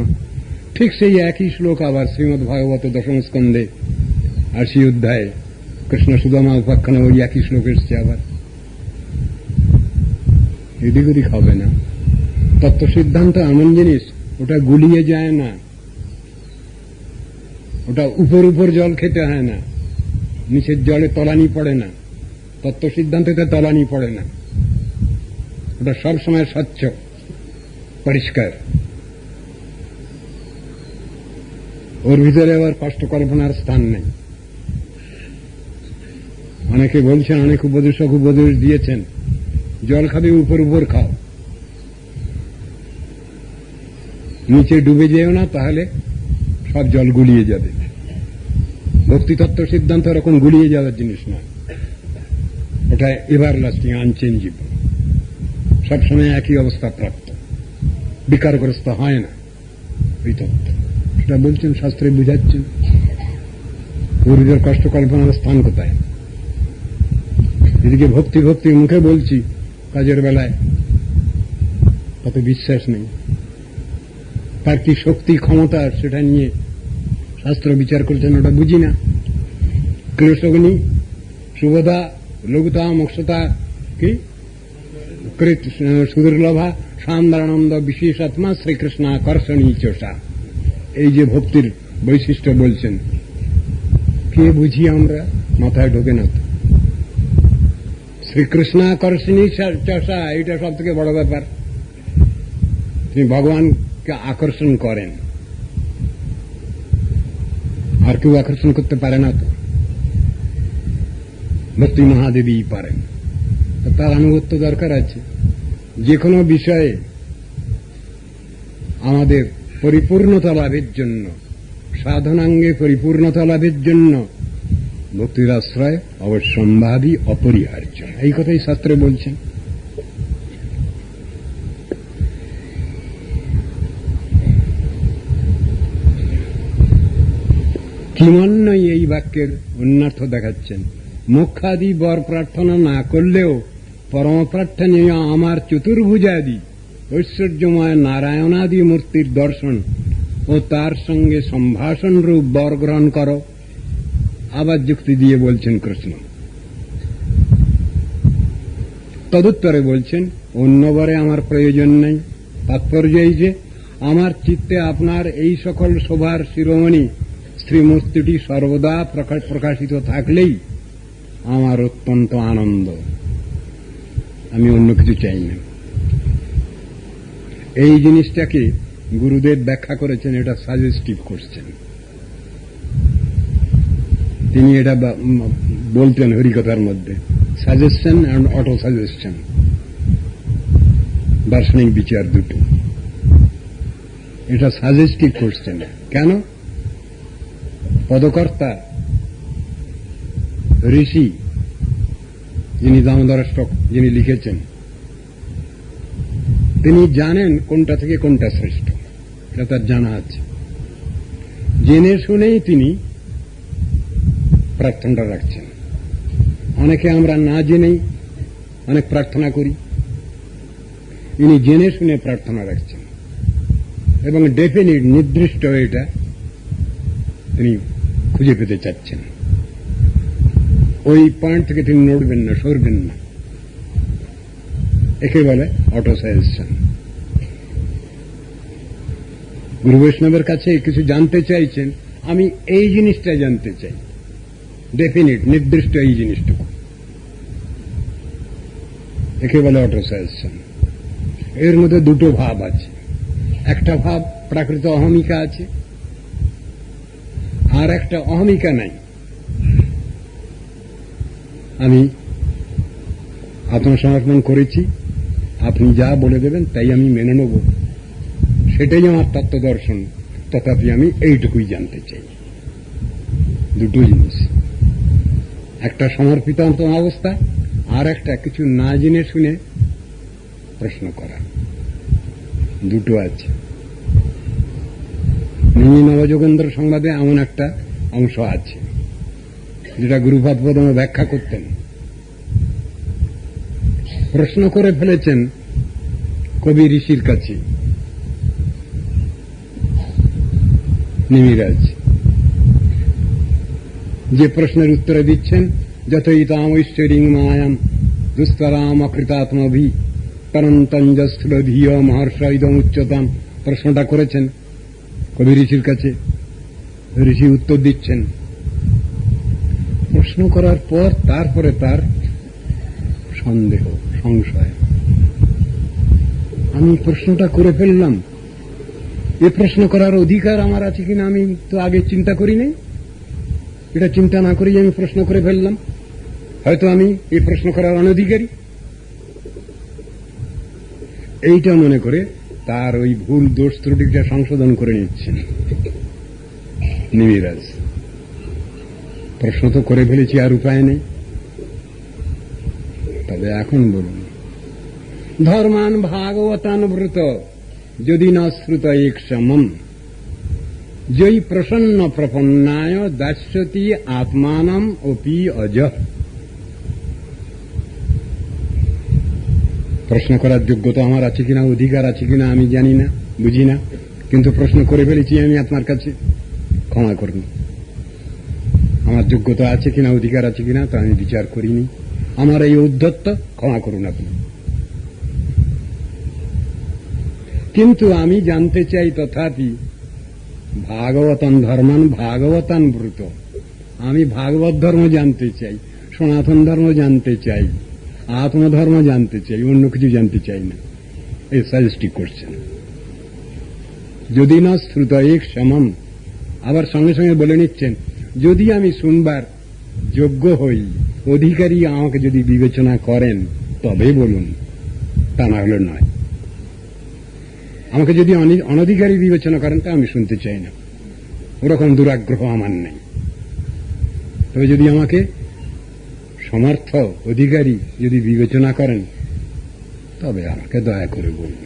ঠিক সেই একই শ্লোক আবার শ্রীমদ্ ভাগবত দশম স্কন্ধে ৮০ অধ্যায়ে কৃষ্ণ সুদামা উপাখ্যানে ওই একই শ্লোক এসছে আবার। এদিক ওদিক হবে না। তত্ত্ব সিদ্ধান্ত এমন জিনিস, ওটা গুলিয়ে যায় না, ওটা উপর উপর জল খেতে হয় না, নিচের জলে তলানি পড়ে না। তত্ত্ব সিদ্ধান্তে তলানি পড়ে না, ওটা সবসময় স্বচ্ছ পরিষ্কার। ওর ভিতরে আবার কষ্ট কল্পনার স্থান নেই। অনেকে বলছেন, অনেক উপদেশক উপদেশ দিয়েছেন, জল খাবে উপর উপর খাও, নিচে ডুবে যেও না, তাহলে সব জল গুলিয়ে যাবে। ভক্তিতত্ত্ব সিদ্ধান্ত এরকম গুলিয়ে যাওয়ার জিনিস না, ওটা এভার লাস্টিং, আনচেঞ্জেবল, সবসময় একই অবস্থা প্রাপ্ত, বিকারগ্রস্ত হয় না এই তত্ত্ব। সেটা বলছেন, শাস্ত্রে বুঝাচ্ছেন। গরিবের কষ্ট কল্পনার স্থান কোথায়? এদিকে ভক্তি ভক্তি মুখে বলছি, কাজের বেলায় কত বিশ্বাস নেই। তার কি শক্তি ক্ষমতা সেটা নিয়ে শাস্ত্র বিচার করছেন, ওটা বুঝি না। কৃষ্ণগ্নি শুভদা লঘুতা মোক্ষতা কি সুদুর্লভা সান্দানন্দ বিশেষাত্মা শ্রীকৃষ্ণ আকর্ষণী চোষা। এই যে ভক্তির বৈশিষ্ট্য বলছেন, কে বুঝি আমরা? মাথায় ঢোকে না তো। শ্রীকৃষ্ণ আকর্ষণী চোষা, এটা সব থেকে বড় ব্যাপার। তিনি ভগবানকে আকর্ষণ করেন, আর কেউ আকর্ষণ করতে পারে না তো। ভক্তি মহাদেবী পারেন, তার আনুগত্য দরকার আছে। যে কোনো বিষয়ে আমাদের পরিপূর্ণতা লাভের জন্য, সাধনাঙ্গে পরিপূর্ণতা লাভের জন্য ভক্তির আশ্রয় অবশ্যম্ভাবী, অপরিহার্য। এই কথাই শাস্ত্রে বলছেন। কিমন্বয় এই বাক্যের অন্যার্থ দেখাচ্ছেন। মোক্ষাদি বর প্রার্থনা না করলেও পরম প্রার্থনীয় আমার চতুর্ভুজাদি ঐশ্বর্যময় নারায়ণাদি মূর্তির দর্শন ও তার সঙ্গে সম্ভাষণ রূপ বর গ্রহণ করো। আবার যুক্তি দিয়ে বলছেন কৃষ্ণ। তদুত্তরে বলছেন, অন্য বরে আমার প্রয়োজন নেই। তাৎপর্য এই যে আমার চিত্তে আপনার এই সকল শোভার শিরোমণি শ্রীমূর্তিটি সর্বদা প্রকাশিত থাকলেই আমার অত্যন্ত আনন্দ। আমি অন্য কিছু চাই না। এই জিনিসটাকে গুরুদেব ব্যাখ্যা করেছেন, এটা সাজেস্টিভ করছেন। তিনি এটা বলতেন হরিকথার মধ্যে, সাজেশন অ্যান্ড অটো সাজেশন, দার্শনিক বিচার দুটো। এটা সাজেস্টিভ করছেন। কেন? পদকর্তা ঋষি যিনি দামোদর স্টক যিনি লিখেছেন, তিনি জানেন কোনটা থেকে কোনটা শ্রেষ্ঠ, এটা তার জানা আছে। জেনে শুনেই তিনি প্রার্থনাটা রাখছেন। অনেকে আমরা না জেনেই অনেক প্রার্থনা করি, তিনি জেনে শুনে প্রার্থনা রাখছেন এবং ডেফিনিট নির্দিষ্ট এটা তিনি খুঁজে পেতে চাচ্ছেন। ওই পয়েন্ট থেকে তিনি নড়বেন না, সরবেন না। একে বলে অটো সাজেশন। গুরু বৈষ্ণবের কাছে কিছু জানতে চাইছেন, আমি এই জিনিসটা জানতে চাই, ডেফিনিট নির্দিষ্ট এই জিনিসটুকু, একে বলে অটো সাজেশন। এর মধ্যে দুটো ভাব আছে। একটা ভাব প্রাকৃত অহমিকা আছে, আর একটা অহমিকা নাই। আমি আত্মসমর্পণ করেছি, আপনি যা বলে দেবেন তাই আমি মেনে নেব, সেটাই আমার তত্ত্ব দর্শন। তথাপি আমি এইটুকুই জানতে চাই। দুটো জিনিস, একটা সমর্পিত অবস্থা, আর একটা কিছু না জেনে শুনে প্রশ্ন করা। দুটো আছে। নিমি নবযোগেন্দ্র সংবাদে এমন একটা অংশ আছে যেটা গুরুপাদ পদম ব্যাখ্যা করতেন। প্রশ্ন করে ফেলেছেন কবি ঋষির কাছে নিমিরাজ, যে প্রশ্নের উত্তরে দিচ্ছেন, যথৈতাম ঐশ্বরিং মায়াম দুস্তরাম অকৃতাত্মভি তরন্তঞ্জস্থূলধীয় মহর্ষ ইদম উচ্চতাম। প্রশ্নটা করেছেন কবি ঋষির কাছে, ঋষি উত্তর দিচ্ছেন। প্রশ্ন করার পর তারপরে তার সন্দেহ, সংশয়, আমি প্রশ্নটা করে ফেললাম, এ প্রশ্ন করার অধিকার আমার আছে কিনা আমি তো আগে চিন্তা করি নাই। এটা চিন্তা না করেই আমি প্রশ্ন করে ফেললাম, হয়তো আমি এই প্রশ্ন করার অনধিকারী। এইটা মনে করে তার ওই ভুল দোষ ত্রুটিটা সংশোধন করে নিচ্ছেন নিমিরাজ। প্রশ্ন তো করে ফেলেছি, আর উপায় নেই। তবে এখন বলুন, ধর্মান ভাগবতান ব্রত যদি ন শ্রুত এক সমম জয়ী প্রসন্ন প্রপন্নায় দাস্যতি আত্মানম অপি অজ। প্রশ্ন করার যোগ্যতা আমার আছে কিনা, অধিকার আছে কিনা আমি জানি না, বুঝি না, কিন্তু প্রশ্ন করে ফেলেছি আমি আপনার কাছে, ক্ষমা করুন। আমার যোগ্যতা আছে কিনা, অধিকার আছে কিনা তা আমি বিচার করিনি। আমার এই ঔদ্ধত্য, ক্ষমা করুন আপনি। কিন্তু আমি জানতে চাই তথাপি ভাগবতন ধর্মান ভাগবতান ব্রত। আমি ভাগবত ধর্ম জানতে চাই, সনাতন ধর্ম জানতে চাই, আত্মধর্ম জানতে চাই, অন্য কিছু জানতে চাই না। এই সাজেস্টিভ করছেন। যদি না শ্রুত এক সমম, আবার সঙ্গে সঙ্গে বলে নিচ্ছেন, যদি আমি শুনবার যোগ্য হই, অধিকারী আমাকে যদি বিবেচনা করেন তবে বলুন, তা না হলে নয়। আমাকে যদি অনধিকারী বিবেচনা করেন তা আমি শুনতে চাই না, ওরকম দুরাগ্রহ আমার নেই। তবে যদি আমাকে সমর্থ অধিকারী যদি বিবেচনা করেন তবে আমাকে দয়া করে বলুন।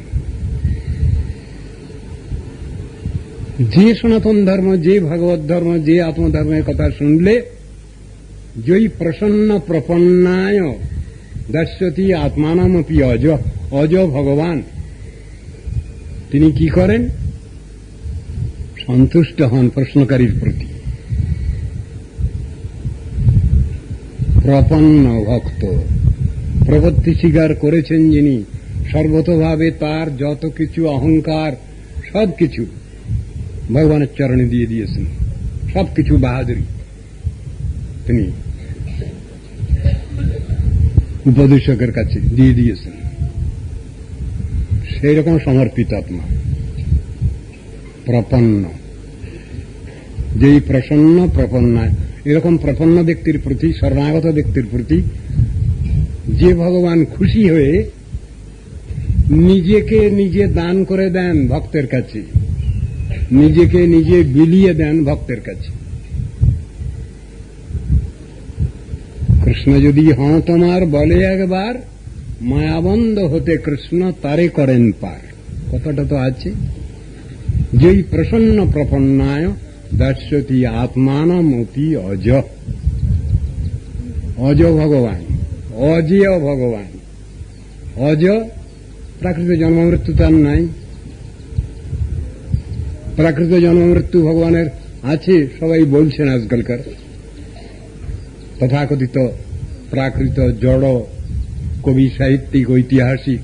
যে সনাতন ধর্ম, যে ভগবত ধর্ম, যে আত্মধর্মের কথা শুনলে জয়ী প্রসন্ন প্রপন্নায় দর্শতি আত্মানমপি অজ। অজ ভগবান, তিনি কি করেন? সন্তুষ্ট হন প্রশ্নকারীর প্রতি। প্রপন্ন ভক্ত, প্রপত্তি স্বীকার করেছেন যিনি, সর্বতভাবে তার যত কিছু অহংকার সবকিছু ভগবানের চরণে দিয়ে দিয়েছেন, সবকিছু বাহাদুরি তিনি উপদেশকের কাছে দিয়ে দিয়েছেন। সেই রকম সমর্পিত আত্মা প্রপন্ন, যেই প্রসন্ন প্রপন্নায়, এরকম প্রপন্ন ব্যক্তির প্রতি, শরণাগত ব্যক্তির প্রতি যে ভগবান খুশি হয়ে নিজেকে নিজে দান করে দেন ভক্তের কাছে, নিজেকে নিজে বিলিয়ে দেন ভক্তের কাছে। কৃষ্ণ যদি হ্যাঁ তোমার বলে একবার, মায়াবন্ধ হতে কৃষ্ণ তারে করেন পার। কথাটা তো আছে। যেই প্রসন্ন প্রপন্নায় দর্শতি আত্মানমপি অজ। অজ ভগবান, অজেয় ভগবান। অজ, প্রাকৃত জন্ম মৃত্যু তার নাই। প্রাকৃত জন্ম মৃত্যু ভগবানের আছে, সবাই বলছেন আজকালকার তথাকথিত প্রাকৃত জড় কবি, সাহিত্যিক, ঐতিহাসিক,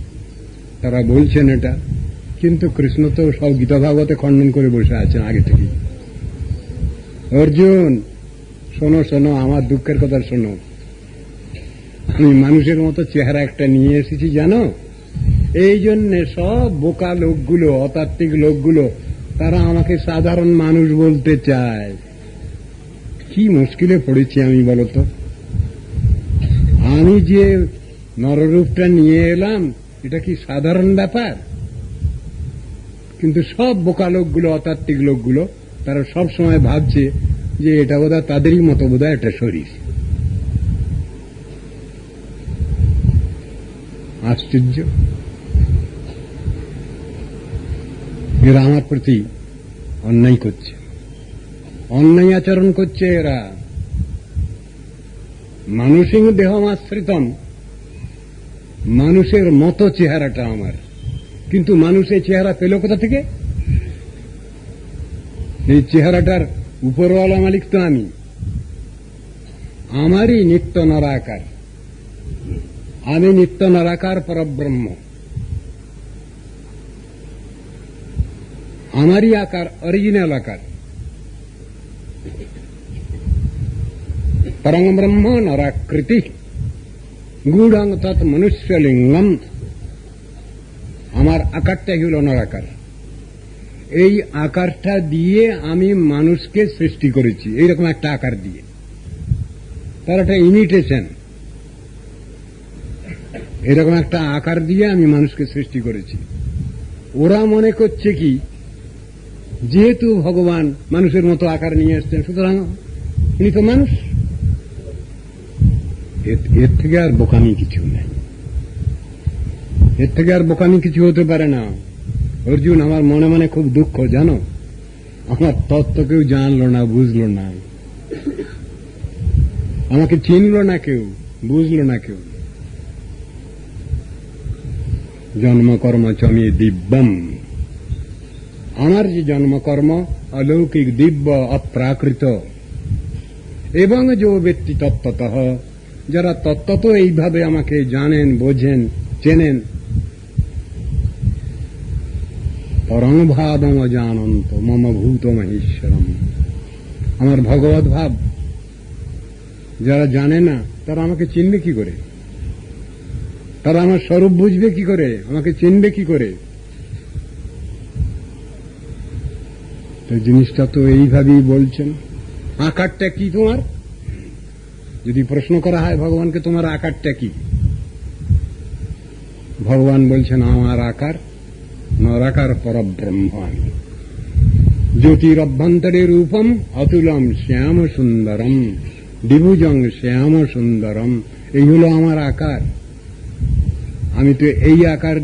তারা বলছেন এটা। কিন্তু কৃষ্ণ তো সব গীতা ভাগবতে খণ্ডন করে বসে আছেন আগে থেকেই। অর্জুন, শোনো শোনো, আমার দুঃখের কথা শোনো। আমি মানুষের মতো চেহারা একটা নিয়ে এসেছি জানো, এই জন্যে সব বোকা লোকগুলো, অতাত্ত্বিক লোকগুলো, তারা আমাকে সাধারণ মানুষ বলতে চায়। কি মুশকিলে পড়েছি আমি বলতো। আমি যে নররূপটা নিয়ে এলাম, এটা কি সাধারণ ব্যাপার? কিন্তু সব বোকা লোকগুলো, অতাত্ত্বিক লোকগুলো, তারা সব সময় ভাবছে যে এটা বোধহয় তাদেরই মতো বোধহয় একটা শরীর। আশ্চর্য। এরা আমার প্রতি অন্যায় করছে, অন্যায় আচরণ করছে এরা। মানুষিং দেহমাশ্রিতম, মানুষের মতো চেহারাটা আমার, কিন্তু মানুষের চেহারা পেল কোথা থেকে? এই চেহারাটার উপরওয়ালা মালিক তো আমি, আমারই নিত্য নরাকার। আমি নিত্য নরাকার পরব্রহ্ম, আমারই আকার, অরিজিনাল আকার। পরং ব্রহ্ম নরাকৃতি গূঢ়ং তৎ মনুষ্যলিঙ্গম। আমার আকারটাই হল নরাকার। এই আকারটা দিয়ে আমি মানুষকে সৃষ্টি করেছি, এইরকম একটা আকার দিয়ে। তার একটা ইমিটেশন, এরকম একটা আকার দিয়ে আমি মানুষকে সৃষ্টি করেছি। ওরা মনে করছে কি, যেহেতু ভগবান মানুষের মতো আকার নিয়ে এসছেন, সুতরাং উনি তো মানুষ। এর থেকে আর বোকামি কিছু নেই, এর থেকে আর বোকামি কিছু হতে পারে না। অর্জুন, আমার মনে মনে খুব দুঃখ জানো, আমার তত্ত্ব কেউ জানলো না, বুঝলো না, আমাকে চিনলো না কেউ, বুঝলো না কেউ। জন্মকর্ম চমে দিব্যম, আমার যে জন্মকর্ম অলৌকিক, দিব্য, অপ্রাকৃত। এবং যে ব্যক্তি তত্ত্বতঃ, যারা তত্ত্বত এইভাবে আমাকে জানেন, বোঝেন, চেনেন, পরমভাবম জানন্ত মম ভূত মহেশ্বরম। আমার ভগবত ভাব যারা জানে না, তারা আমাকে চিনবে কি করে? তারা আমার স্বরূপ বুঝবে কি করে? আমাকে চিনবে কি করে? তো জিনিসটা তো এইভাবেই বলছেন। আকারটা কি তোমার? যদি প্রশ্ন করা হয় ভগবানকে, তোমার আকারটা কি? ভগবান বলছেন, আমার আকার নরাকার পরব্রহ্ম আমি। জ্যোতির অভ্যন্তরে রূপম অতুলম শ্যাম সুন্দরম দ্বিভুজং শ্যাম সুন্দরম। এই হল আমার আকার। আমি তো এই আকার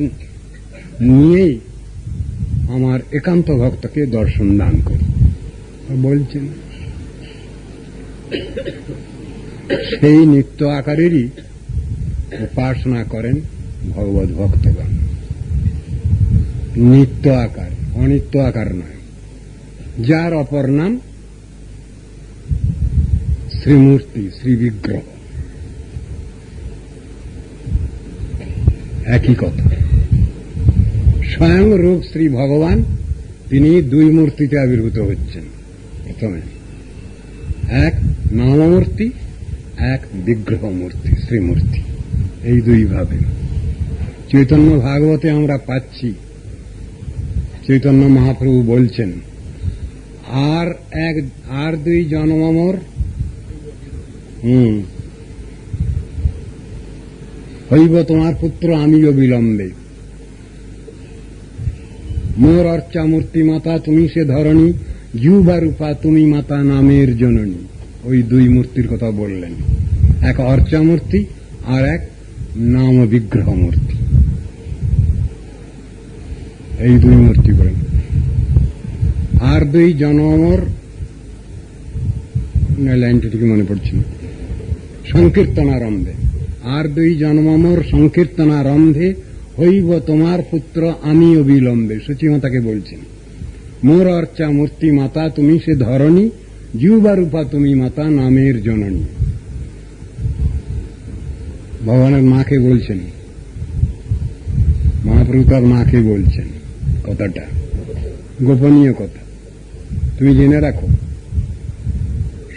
নিয়েই আমার একান্ত ভক্তকে দর্শন দান করি। বলছেন সেই নিত্য আকারেরই উপাসনা করেন ভগবত ভক্তগণ। নিত্য আকার, অনিত্য আকার নয়, যার অপর নাম শ্রীমূর্তি, শ্রীবিগ্রহ। একই কথা। স্বয়ং রূপ শ্রী ভগবান, তিনি দুই মূর্তিতে আবির্ভূত হচ্ছেন। প্রথমে এক নামমূর্তি, এক বিগ্রহ মূর্তি, শ্রীমূর্তি। এই দুই ভাবে চৈতন্য ভাগবতে আমরা পাচ্ছি, চৈতন্য মহাপ্রভু বলছেন, আর দুই জন্ম মোর হইব তোমার পুত্র আমিও বিলম্বে। মোর অর্চা মূর্তি মাতা তুমি সে ধরণী, যুবা রূপা তুমি মাতা নামের জননী। ওই দুই মূর্তির কথা বললেন, এক অর্চা মূর্তি আর এক নাম বিগ্রহ মূর্তি। এই দুই মূর্তি বলেন। আর দুই জনমর, লাইনটা ঠিক মনে পড়ছে না, সংকীর্তনারম্ভে। আর দুই জন্মমর সংকীর্তনারম্ভে হইব তোমার পুত্র আমি অবিলম্বে। সচিমাতাকে বলছেন, মোর অর্চা মূর্তি মাতা তুমি সে ধরণী, যুবা রূপা তুমি মাতা নামের জননী। ভগবানের মাকে বলছেন, মহাপ্রভু তার মাকে বলছেন কথাটা, গোপনীয় কথা, তুমি জেনে রাখো।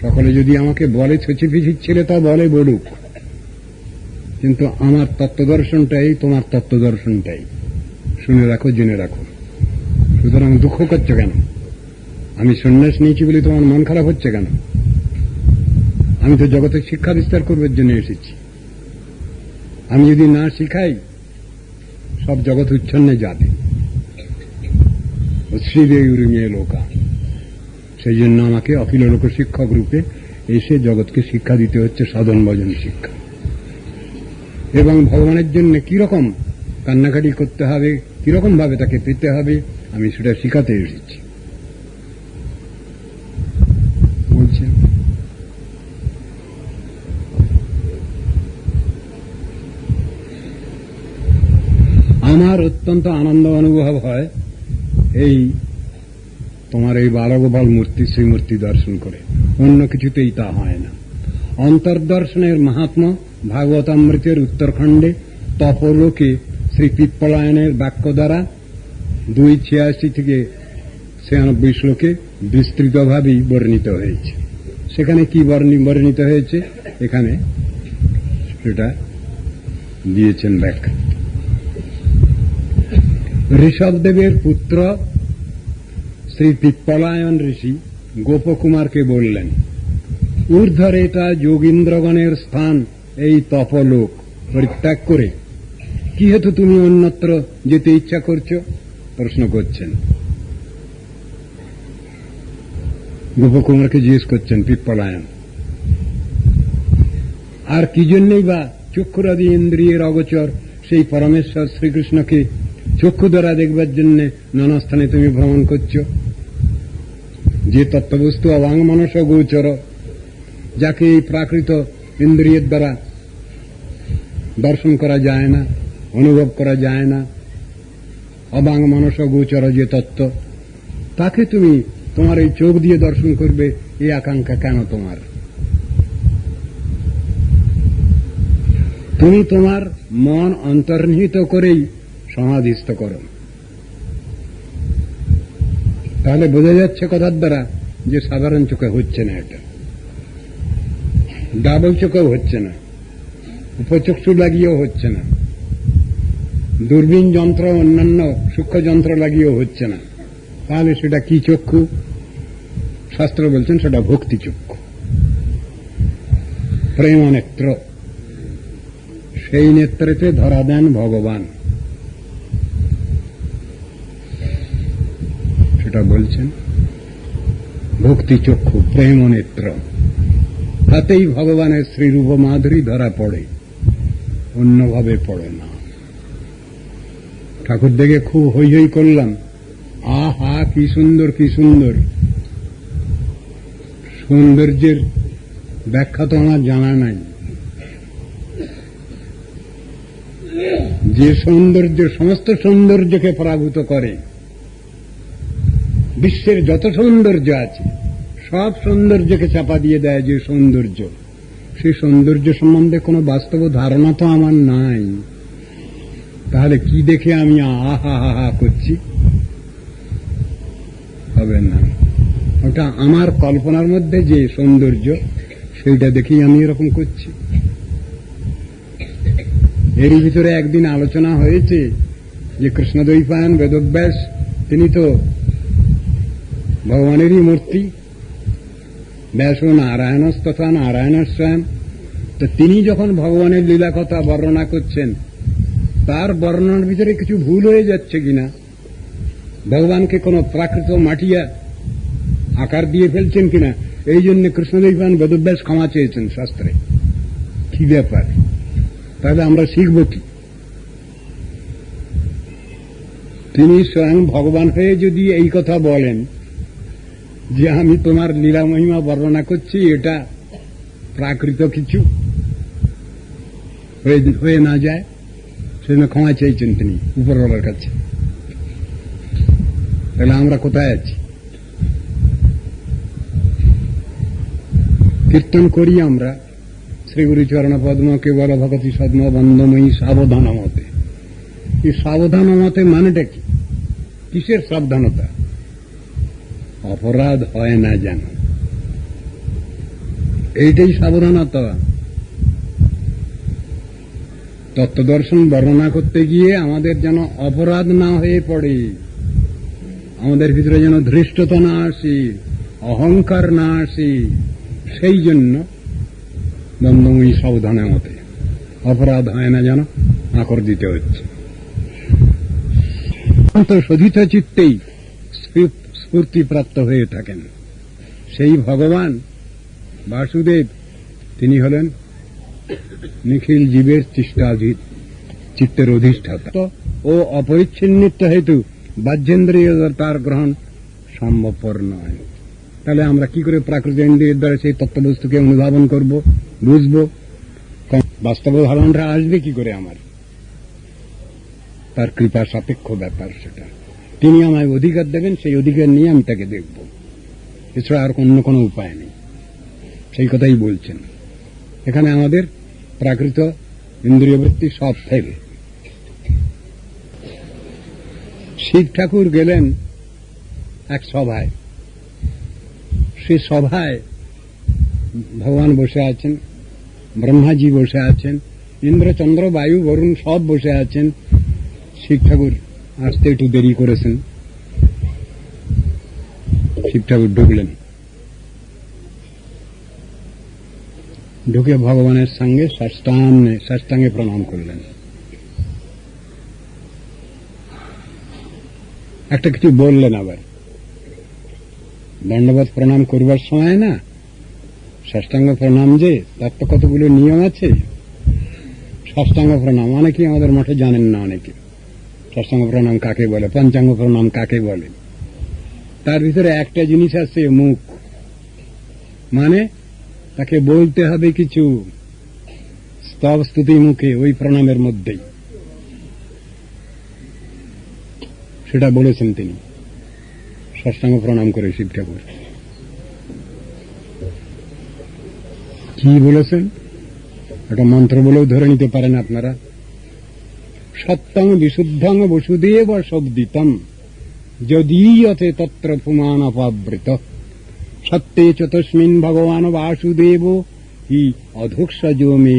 সকলে যদি আমাকে বলে ছচিপিছির ছেলে, তা বলে বলুক, কিন্তু আমার তত্ত্বদর্শনটাই তোমার তত্ত্বদর্শনটাই। শুনে রাখো, জেনে রাখো। সুতরাং দুঃখ করছো কেন? আমি সন্ন্যাস নিয়েছি বলে তোমার মন খারাপ হচ্ছে কেন? আমি তো জগতে শিক্ষা বিস্তার করবার জন্য এসেছি। আমি যদি না শিখাই, সব জগৎ উচ্ছন্নে যাবে। শ্রীদেউরিমিয়ে লোকা। সেই জন্য আমাকে অখিল লোক শিক্ষক রূপে এসে জগৎকে শিক্ষা দিতে হচ্ছে, সাধন ভজন শিক্ষা। এবং ভগবানের জন্য কিরকম কান্নাকাটি করতে হবে, কিরকম ভাবে তাকে পেতে হবে, আমি সেটা শিখাতে এসেছি। বলছেন, আমার অত্যন্ত আনন্দ অনুভব হয় এই তোমার এই বালগোপাল মূর্তি, শ্রীমূর্তি দর্শন করে। অন্য কিছুতেই তা হয় না। অন্তর্দর্শনের মাহাত্ম্য ভাগবতামৃতের উত্তরখণ্ডে তপলোকে শ্রী পিপ্পলায়নের বাক্য দ্বারা 286 থেকে 96 শ্লোকে বিস্তৃতভাবেই বর্ণিত হয়েছে। সেখানে কি বর্ণিত হয়েছে, এখানে সেটা দিয়েছেন ব্যাখ্যা। ঋষভদেবের পুত্র শ্রী পিপ্পলায়ন ঋষি গোপকুমারকে বললেন, ঊর্ধ্বরেতা যোগীন্দ্রগণের স্থান এই তপলোক পরিত্যাগ করে কি হেতু তুমি অন্যত্র যেতে ইচ্ছা করছো? প্রশ্ন করছেন। গোপকুমারকে জিজ্ঞেস করছেন পিপ্পলায়ন। আর কি জন্যই বা চক্ষুরাদি ইন্দ্রিয়ের অগোচর সেই পরমেশ্বর শ্রীকৃষ্ণকে চক্ষু দ্বারা দেখবার জন্য নানা স্থানে তুমি ভ্রমণ করছো? যে তত্ত্ববস্তু অবাং মানস গোচর, যাকে এই প্রাকৃত ইন্দ্রিয়ের দ্বারা দর্শন করা যায় না, অনুভব করা যায় না, অবাং মানস গোচর যে তত্ত্ব, তাকে তুমি তোমার এই চোখ দিয়ে দর্শন করবে, এই আকাঙ্ক্ষা কেন তোমার? তুমি তোমার মন অন্তর্নিহিত করেই সমাধিস্থ করো। তাহলে বোঝা যাচ্ছে কথার দ্বারা যে সাধারণ চোখে হচ্ছে না, এটা ডাবল চোখেও হচ্ছে না, উপচক্ষু লাগিয়েও হচ্ছে না, দূরবীন যন্ত্র অন্যান্য সূক্ষ্ম যন্ত্র লাগিয়েও হচ্ছে না। তাহলে সেটা কি চক্ষু? শাস্ত্র বলছেন সেটা ভক্তি চক্ষু, প্রেম নেত্র। সেই নেত্রেতে ধরা দেন ভগবান, সেটা বলছেন ভক্তি চক্ষু, প্রেম নেত্র। তাতেই ভগবানের শ্রীরূপ মাধুরী ধরা পড়ে, অন্যভাবে পড়ে না। ঠাকুর দেখে খুব হৈ হৈ করলাম, আহা কি সুন্দর, কি সুন্দর। সৌন্দর্যের ব্যাখ্যা তো আমার জানা নাই। যে সৌন্দর্য সমস্ত সৌন্দর্যকে পরাভূত করে, বিশ্বের যত সৌন্দর্য আছে সব সৌন্দর্যকে চাপা দিয়ে দেয় যে সৌন্দর্য, সেই সৌন্দর্য সম্বন্ধে কোনো বাস্তব ধারণা তো আমার নাই। তাহলে কি দেখে আমি আহা হা হা করছি? হবে না। ওটা আমার কল্পনার মধ্যে যে সৌন্দর্য, সেইটা দেখেই আমি এরকম করছি। এর ভিতরে একদিন আলোচনা হয়েছে যে কৃষ্ণদ্বৈপায়ন বেদব্যাস তিনি তো ভগবানেরই মূর্তি, ব্যাস নারায়ণ তথা নারায়ণ স্বয়ং। তো তিনি যখন ভগবানের লীলা কথা বর্ণনা করছেন, তার বর্ণনার ভিতরে কিছু ভুল হয়ে যাচ্ছে কিনা, ভগবানকে কোন প্রাকৃত মাটিয়া আকার দিয়ে ফেলছেন কিনা, এই জন্য কৃষ্ণদ্বৈপায়ন বেদব্যাস ক্ষমা চেয়েছেন শাস্ত্রে। কি ব্যাপার? তাহলে আমরা শিখব কি? তিনি স্বয়ং ভগবান হয়ে যদি এই কথা বলেন যে আমি তোমার লীলা মহিমা বর্ণনা করছি, এটা প্রাকৃত কিছু হয়ে না যায়, সেজন্য ক্ষমা চেয়েছেন তিনি উপরওয়ালার কাছে। তাহলে আমরা কোথায় আছি? কীর্তন করি আমরা শ্রীগুরু চরণ পদ্ম কেবল ভগতি সদ্ম বন্ধময়ী সাবধান মতে। এই সাবধান মতে মানেটা কি? কিসের সাবধানতা? অপরাধ হয় না যেন, এইটাই সাবধানতা। তত্ত্বদর্শন বর্ণনা করতে গিয়ে আমাদের যেন অপরাধ না হয়ে পড়ে, আমাদের ভিতরে যেন ধৃষ্টতা না আসে, অহংকার না আসে, সেই জন্য বন্ধময়ী সাবধানে মতে অপরাধ হয় না যেন আকর দিতে হচ্ছে। শোধিত চিত্তেই স্ফূর্তিপ্রাপ্ত হয়ে থাকেন সেই ভগবান বাসুদেব। তিনি হলেন নিখিল জীবের চিত্তের অধিষ্ঠাতা ও অপরিচ্ছিন্নিত্ব হেতু বাহ্যেন্দ্রিয় তার গ্রহণ সম্ভবপর নয়। তাহলে আমরা কি করে প্রাকৃতিক ইন্দ্রিয়ের দ্বারা সেই তত্ত্ববস্তুকে অনুধাবন করব, বুঝব? বাস্তব ধারণটা আসবে কি করে আমার? তার কৃপা সাপেক্ষ ব্যাপার সেটা। তিনি আমায় অধিকার দেবেন, সেই অধিকার নিয়ে আমি তাকে দেখব, এছাড়া আর অন্য কোনো উপায় নেই। সেই কথাই বলছেন এখানে। আমাদের প্রাকৃত ইন্দ্রিয় বৃত্তি সব ফেল। শিব ঠাকুর গেলেন এক সভায়, সে সভায় ভগবান বসে আছেন, ব্রহ্মাজি বসে আছেন, ইন্দ্র চন্দ্র বায়ু বরুণ সব বসে আছেন। শিব ঠাকুর আসতে একটু দেরি করেছেন। শিব ঠাকুর ঢুকলেন, ঢুকে ভগবানের সঙ্গে সাষ্টাঙ্গে প্রণাম করলেন। একটা কিছু বললেন আবার। দণ্ডবোধ প্রণাম করবার সময় না সাষ্টাঙ্গ প্রণাম, যে তার তো কতগুলো নিয়ম আছে। সাষ্টাঙ্গ প্রণাম অনেকেই আমাদের মঠে জানেন না। অনেকে সাষ্টাঙ্গ প্রণাম কাকে বলে, পঞ্চাঙ্গ প্রণাম কাকে বলে, তার ভিতরে একটা জিনিস আছে মুখ, মানে তাকে বলতে হবে কিছু স্তব স্তুতি মুখে ওই প্রণামের মধ্যেই। সেটা বলেছেন তিনি সাষ্টাঙ্গ প্রণাম করে শিব ঠাকুর। কি বলেছেন? একটা মন্ত্র বলেও ধরে নিতে পারেন আপনারা। সত্যং বিশুদ্ধং বসুদেব শব্দিতম যদীয়তে তত্র পুমান অপাবৃত সত্যে চ তস্মিন ভগবান বাসুদেব হি অধোক্ষজো মে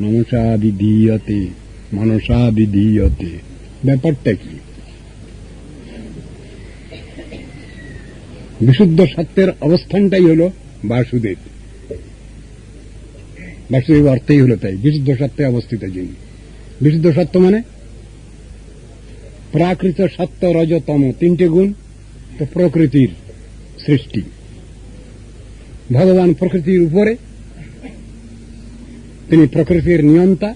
মনসা বিধীয়তে। মনসা বিধীয়তে ব্যাপারটা কি? বিশুদ্ধ সত্যের অবস্থানটাই হল বাসুদেব। বাসুদেব অর্থই হল তাই, বিশুদ্ধ সত্যে অবস্থিত যিনি। বিশুদ্ধ সত্য মানে প্রাকৃত সত্য রজতম তিনটে গুণ তো প্রকৃতির সৃষ্টি। ভগবান প্রকৃতির উপরে, তিনি প্রকৃতির নিয়ন্তা।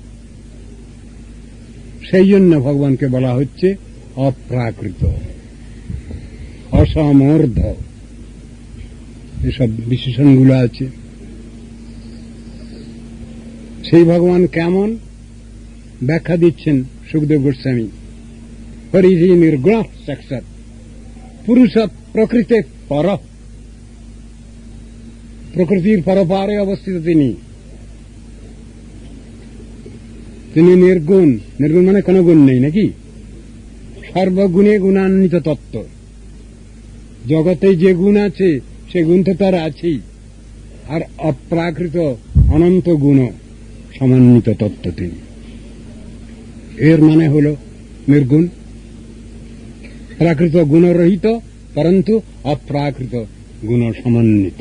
সেই জন্য ভগবানকে বলা হচ্ছে অপ্রাকৃত, অসমর্ধ, এসব বিশেষণগুলো আছে। সেই ভগবান কেমন ব্যাখ্যা দিচ্ছেন সুখদেব গোস্বামী। হরিহি নির্গুণ সাক্ষাৎ পুরুষ প্রকৃতে পর, প্রকৃতির পরপারে অবস্থিত তিনি। তিনি নির্গুণ, নির্গুণ মানে কোনো গুণ নেই নাকি, সর্বগুণে গুণান্বিত তত্ত্ব। জগতে যে গুণ আছে সে গুণ তো তার আছেই, আর অপ্রাকৃত অনন্ত গুণ সমন্বিত তত্ত্ব তিনি। এর মানে হল নির্গুণ, প্রাকৃত গুণরহিত পরন্তু অপ্রাকৃত গুণ সমন্বিত।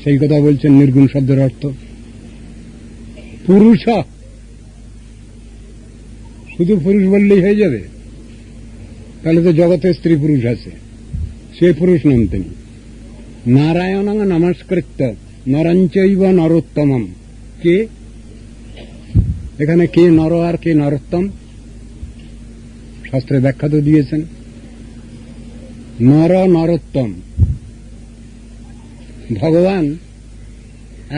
সেই কথা বলছেন নির্গুণ শব্দের অর্থ। পুরুষ, শুধু পুরুষ বললেই হয়ে যাবে? তাহলে তো জগতে স্ত্রী পুরুষ আছে, সে পুরুষ নন তিনি। নারায়ণ নমস্কৃত্য নরঞ্চৈব নরোত্তমম। কে এখানে কে নর আর কে নরোত্তম? শাস্ত্রে ব্যাখ্যা তো দিয়েছেন। নর নরোত্তম, ভগবান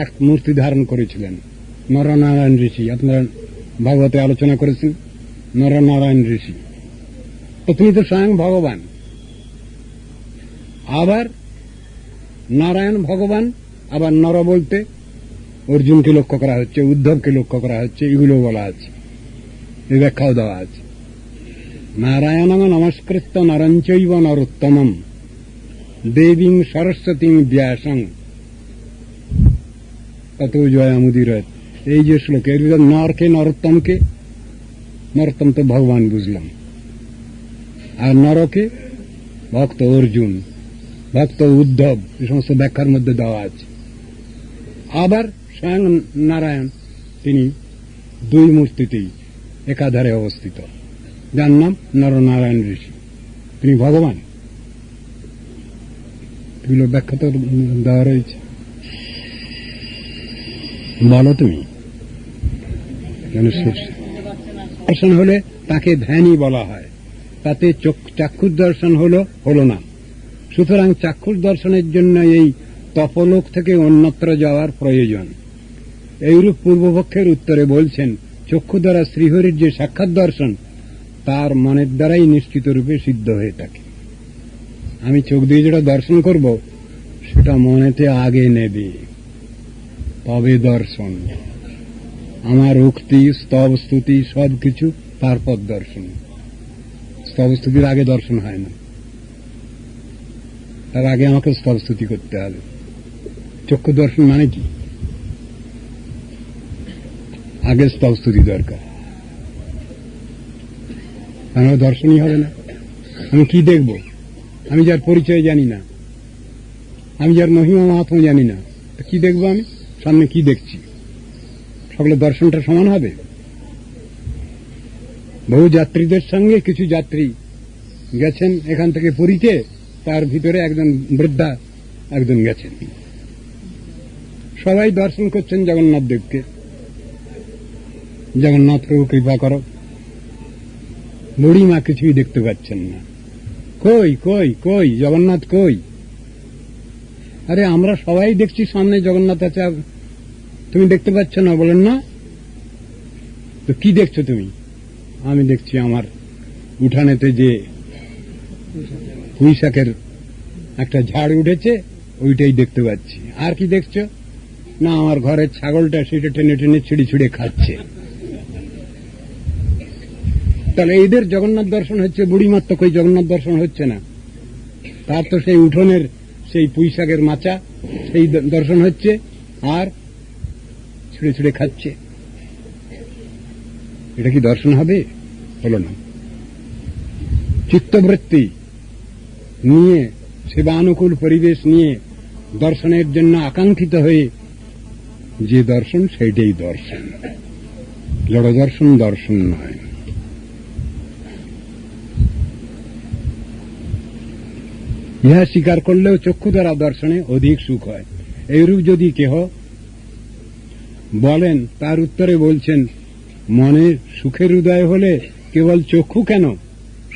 এক মূর্তি ধারণ করেছিলেন, নরনারায়ণ ঋষি। আপনারা ভাগবতে আলোচনা করেছেন নরনারায়ণ ঋষি, তো তিনি তো স্বয়ং ভগবান। আবার নারায়ণ ভগবান, আবার নর বলতে অর্জুনকে লক্ষ্য করা হচ্ছে, উদ্ধবকে লক্ষ্য করা হচ্ছে, এগুলো বলা আছে, এই ব্যাখ্যাও দেওয়া আছে। নারায়ণ নমস্কৃত্য নরঞ্চৈব নরোত্তমম দেবীং সরস্বতীং ব্যাসং তত জয়ামুদিরত। এই যে শ্লোকে নরকে নরোত্তমকে, নরোত্তম তো ভগবান বুঝলাম, আর নরকে ভক্ত অর্জুন, ভক্ত উদ্ধব, এই সমস্ত ব্যাখ্যার মধ্যে দেওয়া আছে। আবার স্বয়ং নারায়ণ তিনি দুই মূর্তিতেই একাধারে অবস্থিত, যার নাম নরনারায়ণ ঋষি, তিনি ভগবান। এগুলো ব্যাখ্যা তো দেওয়া রয়েছে। বলো তুমি, দর্শন হলে তাকে ধ্যানই বলা হয়, তাতে চাক্ষুষ দর্শন হলো না। সুতরাং চাক্ষুষ দর্শনের জন্য এই তপলোক থেকে অন্যত্র যাওয়ার প্রয়োজন। এইরূপ পূর্বপক্ষের উত্তরে বলছেন, চক্ষু দ্বারা শ্রীহরির যে সাক্ষাৎ দর্শন তার মনের দ্বারাই নিশ্চিত রূপে সিদ্ধ হয়ে থাকে। আমি চোখ দিয়ে যেটা দর্শন করব সেটা মনেতে আগে নেবে, তবে দর্শন। আমার উক্তি স্তব স্তুতি সবকিছু তারপর দর্শন। স্তব স্তুতির আগে দর্শন হয় না, তার আগে আমাকে স্তব স্তুতি করতে হবে। চক্ষু দর্শন মানে কি? আগে স্তব স্তুতি দরকার, আমার দর্শনই হবে না। আমি কি দেখব? আমি যার পরিচয় জানি না, আমি যার মহিমা মাহাত্ম জানি না, কি দেখবো? আমি সামনে কি দেখছি? সকলে দর্শনটা সমান হবে? বহু যাত্রীদের সঙ্গে কিছু যাত্রী গেছেন এখান থেকে পুরীতে, তার ভিতরে একজন বৃদ্ধা একজন গেছেন, সবাই দর্শন করছেন জগন্নাথ দেবকে। জগন্নাথ প্রভু কৃপা করো। বুড়িমা কিছুই দেখতে পাচ্ছেন না। কই কই কই জগন্নাথ কই? আরে আমরা সবাই দেখছি সামনে জগন্নাথ আছে, তুমি দেখতে পাচ্ছ না? বলেন না তো কি দেখছো তুমি? আমি দেখছি আমার উঠানেতে যে পুঁইশাকের একটা ঝাড় উঠেছে, ওইটাই দেখতে পাচ্ছি। আর কি দেখছো? না, আমার ঘরের ছাগলটা সেটা টেনে টেনে ছিঁড়ে ছিঁড়ে খাচ্ছে। তাহলে এদের জগন্নাথ দর্শন হচ্ছে, বুড়িমার তো কই জগন্নাথ দর্শন হচ্ছে না। তার তো সেই উঠোনের সেই পুঁইশাকের মাচা, সেই দর্শন হচ্ছে, আর ছিঁড়ে ছিঁড়ে খাচ্ছে। এটা কি দর্শন হবে? হলো না। চিত্তবৃত্তি নিয়ে, সেবানুকূল পরিবেশ নিয়ে দর্শনের জন্য আকাঙ্ক্ষিত হয়ে যে দর্শন, সেইটাই দর্শন। জড় দর্শন দর্শন নয়। ইহা স্বীকার করলেও চক্ষু দ্বারা দর্শনে অধিক সুখ হয়। এইরূপ যদি কেহ বলেন, তার উত্তরে বলছেন, মনে সুখের উদয় হলে কেবল চক্ষু কেন,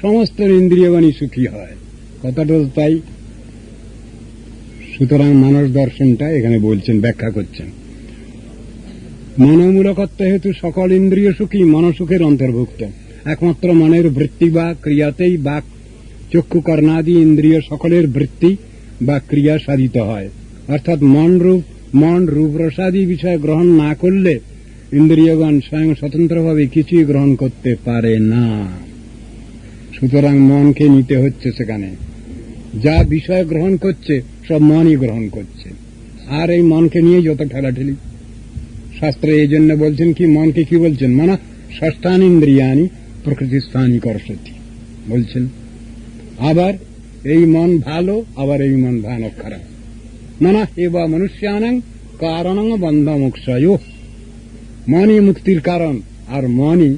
সমস্ত ইন্দ্রিয়গণই সুখী হয়। কথাটা তো তাই। সুতরাং মানস দর্শনটা এখানে বলছেন, ব্যাখ্যা করছেন। মনোমূলকত্ব হেতু সকল ইন্দ্রিয় সুখী মনসুখের অন্তর্ভুক্ত। একমাত্র মনের বৃত্তি বা ক্রিয়াতেই বাক, চক্ষু, কর্ণাদি ইন্দ্রিয় সকলের বৃত্তি বা ক্রিয়া সাধিত হয়। অর্থাৎ মন রূপ রসাদি বিষয় গ্রহণ না করলে ইন্দ্রিয়গণ স্বয়ং স্বতন্ত্রভাবে কিছুই গ্রহণ করতে পারে না। সুতরাং মনকে নিতে হচ্ছে সেখানে। যা বিষয় গ্রহণ করছে সব মনই গ্রহণ করছে, আর এই মনকে নিয়ে যত ঠেলাঠেলি। শাস্ত্রে এই জন্য বলছেন কি, মনকে কি বলছেন, মানে ষষ্ঠান ইন্দ্রিয়ানি প্রকৃতিস্থানী করসতি বলছেন। আবার এই মন ভালো, আবার এই মন ভয়ানক খারাপ। নানা এবা মনুষ্যানাং কারণং বন্ধ মোক্ষয়। মনই মুক্তির কারণ, আর মনই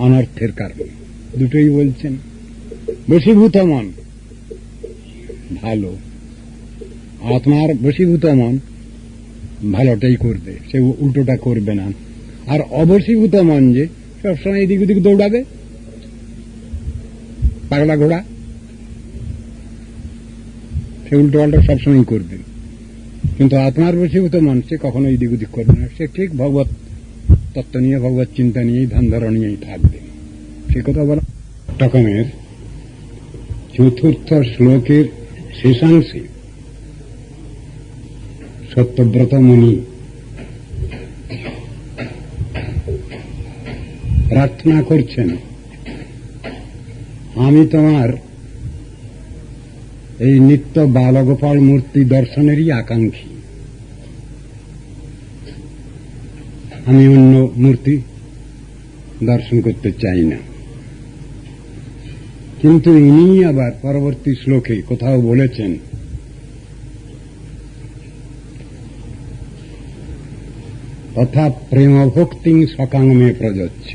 অনর্থের কারণ, দুটোই বলছেন। বশীভূত মন ভালো, আত্মার বশীভূত মন ভালোটাই করবে, সে উল্টোটা করবে না। আর অবশীভূত মন যে সবসময় এদিক ওদিক দৌড়াবে, পাগলা ঘোড়া, সে উল্টো পাল্টা সবসময় করবে। কিন্তু আত্মার বশীভূত মন সে কখনো এদিক ওদিক করবে না, সে ঠিক ভগবত তত্ত্ব নিয়ে, ভগবত চিন্তা নিয়েই, ধ্যান ধারণা নিয়েই থাকবে। সে কথা বলা রকমের চতুর্থ শ্লোকের শেষাংশে সত্যব্রত মুনি প্রার্থনা করছেন, আমি তোমার এই নিত্য বালগোপাল মূর্তি দর্শনেরই আকাঙ্ক্ষী। আমি অন্য মূর্তি দর্শন করতে চাই না। কিন্তু ইনি আবার পরবর্তী শ্লোকে কোথাও বলেছেন, তথা প্রেম ভক্তি সকাঙ্গে প্রযোজ্য।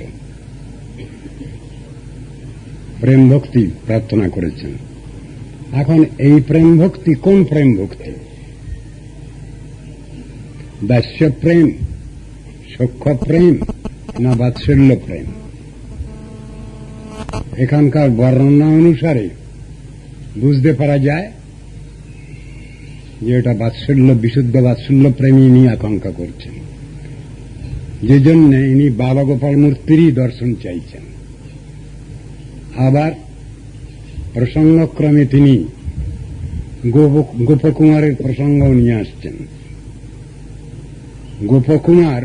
প্রেম ভক্তি প্রার্থনা করেছেন। এখন এই প্রেম ভক্তি কোন প্রেম ভক্তি? দাস্য প্রেম, সখ্য প্রেম, না বাৎসল্য প্রেম? এখানকার বর্ণনা অনুসারে বুঝতে পারা যায় যে এটা বাৎসল্য, বিশুদ্ধ বাৎসল্য প্রেমী ইনি আকাঙ্ক্ষা করছেন, যে জন্য ইনি বালগোপাল মূর্তিরই দর্শন চাইছেন। আবার প্রসঙ্গক্রমে তিনি গোপকুমারের প্রসঙ্গও নিয়ে আসছেন। গোপকুমার,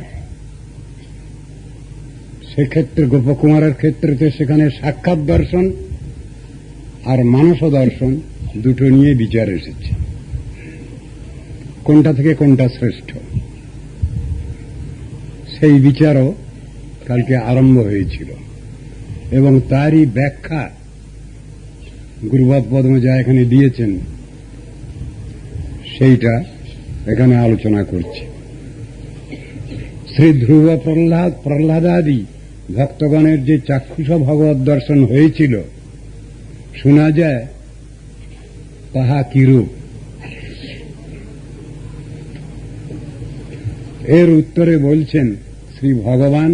সেক্ষেত্রে গোপকুমারের ক্ষেত্রে সেখানে সাক্ষাৎ দর্শন আর মানস দর্শন দুটো নিয়ে বিচার এসেছে, কোনটা থেকে কোনটা শ্রেষ্ঠ। সেই বিচারও কালকে আরম্ভ হয়েছিল এবং তারই ব্যাখ্যা গুরুবাদ পদ্ম যা এখানে দিয়েছেন সেইটা এখানে আলোচনা করছে। শ্রী ধ্রুব প্রহ্লাদাদি ভক্তগণের যে চাক্ষুষ ভগবত দর্শন হয়েছিল, শোনা যায় তাহা কিরূপ। এর উত্তরে বলছেন, শ্রী ভগবান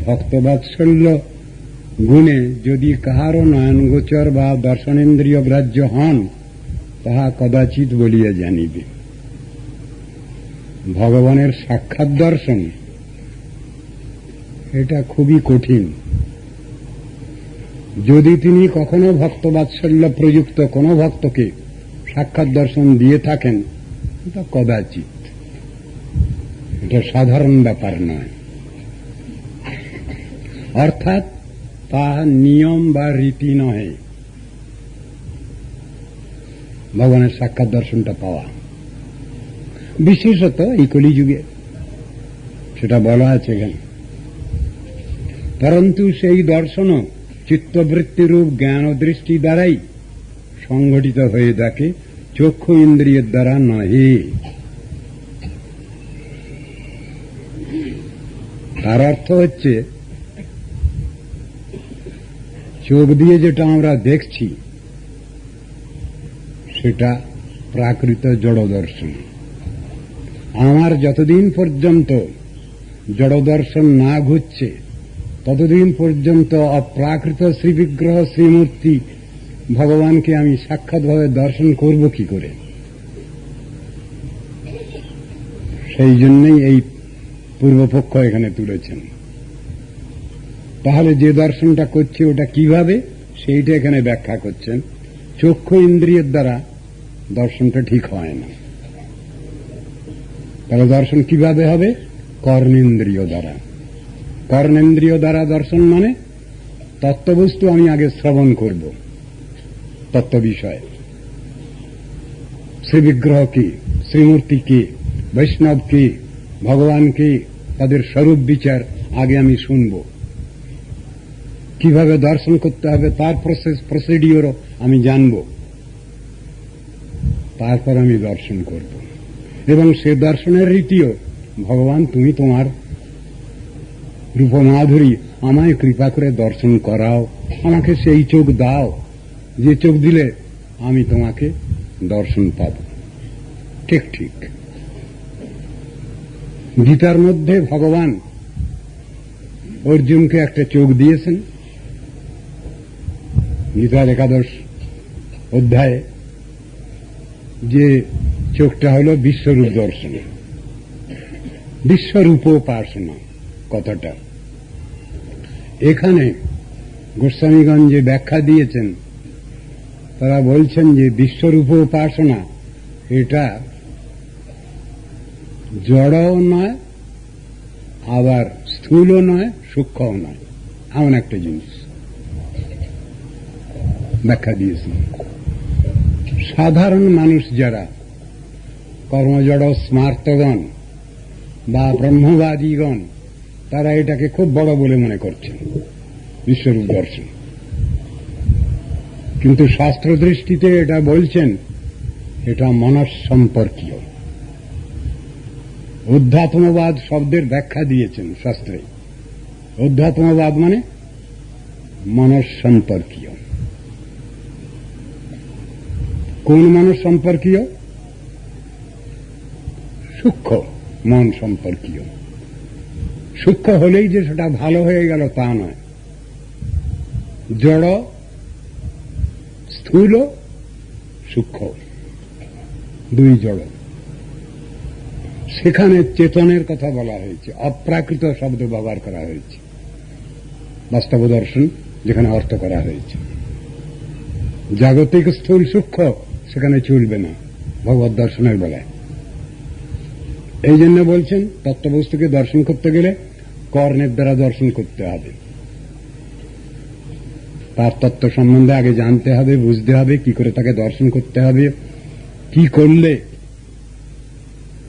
ভক্তবাৎসল্য গুণে যদি কাহারও নয়নগোচর বা দর্শনেন্দ্রিয় গ্রাহ্য হন, তাহা কদাচিৎ বলিয়া জানিবে। ভগবানের সাক্ষাৎ দর্শন এটা খুবই কঠিন। যদি তিনি কখনো ভক্তবাৎসল্য প্রযুক্ত কোন ভক্তকে সাক্ষাৎ দর্শন দিয়ে থাকেন, তা কদাচিৎ, এটা সাধারণ ব্যাপার নয়। অর্থাৎ তা নিয়ম বা রীতি নয় ভগবানের সাক্ষাৎ দর্শনটা পাওয়া, বিশেষত এই কলিযুগে সেটা বলা আছে এখানে। পরন্তু সেই দর্শনও চিত্তবৃত্তিরূপ জ্ঞান দৃষ্টি দ্বারাই সংঘটিত হয়ে থাকে, চক্ষু ইন্দ্রিয়ের দ্বারা নহে। তার অর্থ হচ্ছে, চোখ দিয়ে যেটা আমরা দেখছি সেটা প্রাকৃত জড় দর্শন। আমার যতদিন পর্যন্ত জড় দর্শন না ঘুরছে ততদিন পর্যন্ত অপ্রাকৃত শ্রীবিগ্রহ শ্রীমূর্তি ভগবানকে আমি সাক্ষাৎভাবে দর্শন করব কি করে? সেই জন্যই এই পূর্বপক্ষ এখানে তুলেছেন। তাহলে যে দর্শনটা করছে ওটা কিভাবে, সেইটা এখানে ব্যাখ্যা করছেন। চক্ষু ইন্দ্রিয়ের দ্বারা দর্শনটা ঠিক হয় না। তাহলে দর্শন কিভাবে হবে? কর্ণেন্দ্রিয় দ্বারা। কর্ণেন্দ্রিয় দ্বারা দর্শন মানে তত্ত্ববস্তু আমি আগে শ্রবণ করব, তত্ত্ব বিষয়, শ্রীবিগ্রহ কি, শ্রীমূর্তি কি, বৈষ্ণব কি, ভগবান কি, তাদের স্বরূপ বিচার আগে আমি শুনব। কিভাবে দর্শন করতে হবে তার প্রসিডিওরও আমি জানব, তারপর আমি দর্শন করব। এবং সে দর্শনের রীতিও, ভগবান তুমি তোমার রূপমাধুরী আমায় কৃপা করে দর্শন করাও, আমাকে সেই চোখ দাও যে চোখ দিলে আমি তোমাকে দর্শন পাব। ঠিক ঠিক গীতার মধ্যে ভগবান অর্জুনকে একটা চোখ দিয়েছেন। গীতার 11 অধ্যায়ে যে চোখটা হল বিশ্বরূপ দর্শন, বিশ্বরূপোপাসনা কথাটা। এখানে গোস্বামীগণ যে ব্যাখ্যা দিয়েছেন তারা বলছেন যে বিশ্বরূপোপাসনা এটা জড়ও নয়, আবার স্থূলও নয়, সূক্ষ্মও নয়, এমন একটা জিনিস ব্যাখ্যা দিয়েছেন। সাধারণ মানুষ যারা কর্মজড় স্মার্তগণ বা ব্রহ্মবাদীগণ, তারা এটাকে খুব বড় বলে মনে করছেন বিশ্বরূপ দর্শন। কিন্তু শাস্ত্র দৃষ্টিতে এটা বলছেন এটা মনস সম্পর্কীয়। অধ্যাত্মবাদ শব্দের ব্যাখ্যা দিয়েছেন শাস্ত্রে। অধ্যাত্মবাদ মানে মনস সম্পর্কীয়। কোন মনস সম্পর্কীয়? সূক্ষ্ম মন সম্পর্কীয়। সূক্ষ্ম হলেই যে সেটা ভালো হয়ে গেল তা নয়। জড়, স্থূল, সূক্ষ্ম, দুই জড়। সেখানে চেতনের কথা বলা হয়েছে, অপ্রাকৃত শব্দ ব্যবহার করা হয়েছে। বাস্তব দর্শন যেখানে অর্থ করা হয়েছে। জাগতিক স্থূল সূক্ষ্ম সেখানে চলবে না ভগবত দর্শনের বেলায়। এই জন্য বলছেন তত্ত্ববস্তুকে দর্শন করতে গেলে কর্ণের দ্বারা দর্শন করতে হবে। তার তত্ত্ব সম্বন্ধে আগে জানতে হবে, বুঝতে হবে, কি করে তাকে দর্শন করতে হবে, কি করলে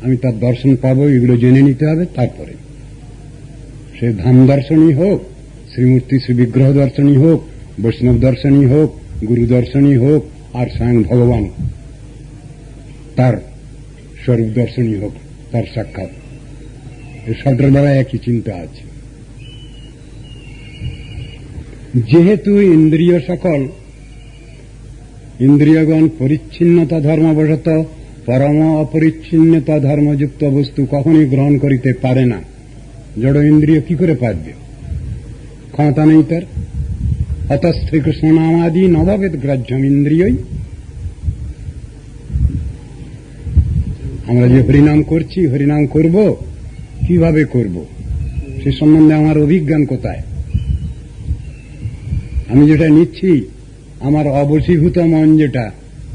আমি তার দর্শন পাব, এগুলো জেনে নিতে হবে। তারপরে সে ধাম দর্শনই হোক, শ্রীমূর্তি শ্রীবিগ্রহ দর্শনই হোক, বৈষ্ণব দর্শনই হোক, গুরু দর্শনই হোক, আর স্বয়ং ভগবান তার স্বরূপ দর্শনই হোক, তার সাক্ষাৎ, এই সবটার দ্বারা একই চিন্তা আছে। যেহেতু ইন্দ্রিয় সকল, ইন্দ্রিয়গণ পরিচ্ছিন্নতা ধর্মবশত পরম অপরিচ্ছিন্নতা ধর্মযুক্ত বস্তু কখনই গ্রহণ করিতে পারে না। জড় ইন্দ্রিয় কি করে পারবে? ক্ষমতা নেই তার। অত শ্রীকৃষ্ণ নামাদি নববেদ গ্রাহ্যম ইন্দ্রিয়ই। আমরা যে হরিনাম করছি, হরিনাম করব, কিভাবে করব সে সম্বন্ধে আমার অভিজ্ঞান কোথায়? আমি যেটা নিচ্ছি, আমার অবশীভূত মন যেটা,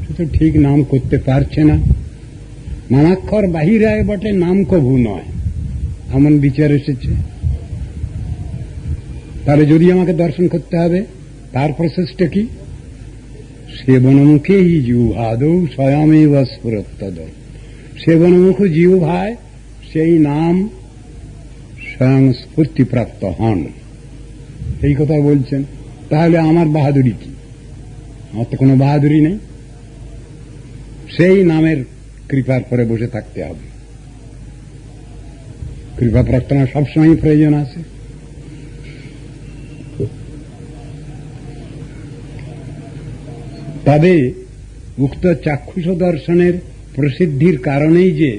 সে তো ঠিক নাম করতে পারছে না। নামাক্ষর বাহিরায় বটে, নাম কভু নয়, এমন বিচার এসেছে। তাহলে যদি আমাকে দর্শন করতে হবে, তার প্রসেসটা কি? সেবনমুখে হি জিহ্বাদৌ স্বয়মেব স্ফুরত্তদ। সেবনমুখ জিহ্বায় সেই নাম স্বয়ং স্ফূর্তিপ্রাপ্ত হন, এই কথা বলছেন। তাহলে আমার বাহাদুরি কি? আমার তো কোনো বাহাদুরি নেই। সেই নামের কৃপার পরে বসে থাকতে হবে। কৃপা প্রার্থনা সবসময় প্রয়োজন আছে। তবে উক্ত চাক্ষুষ দর্শনের প্রসিদ্ধির কারণেই যে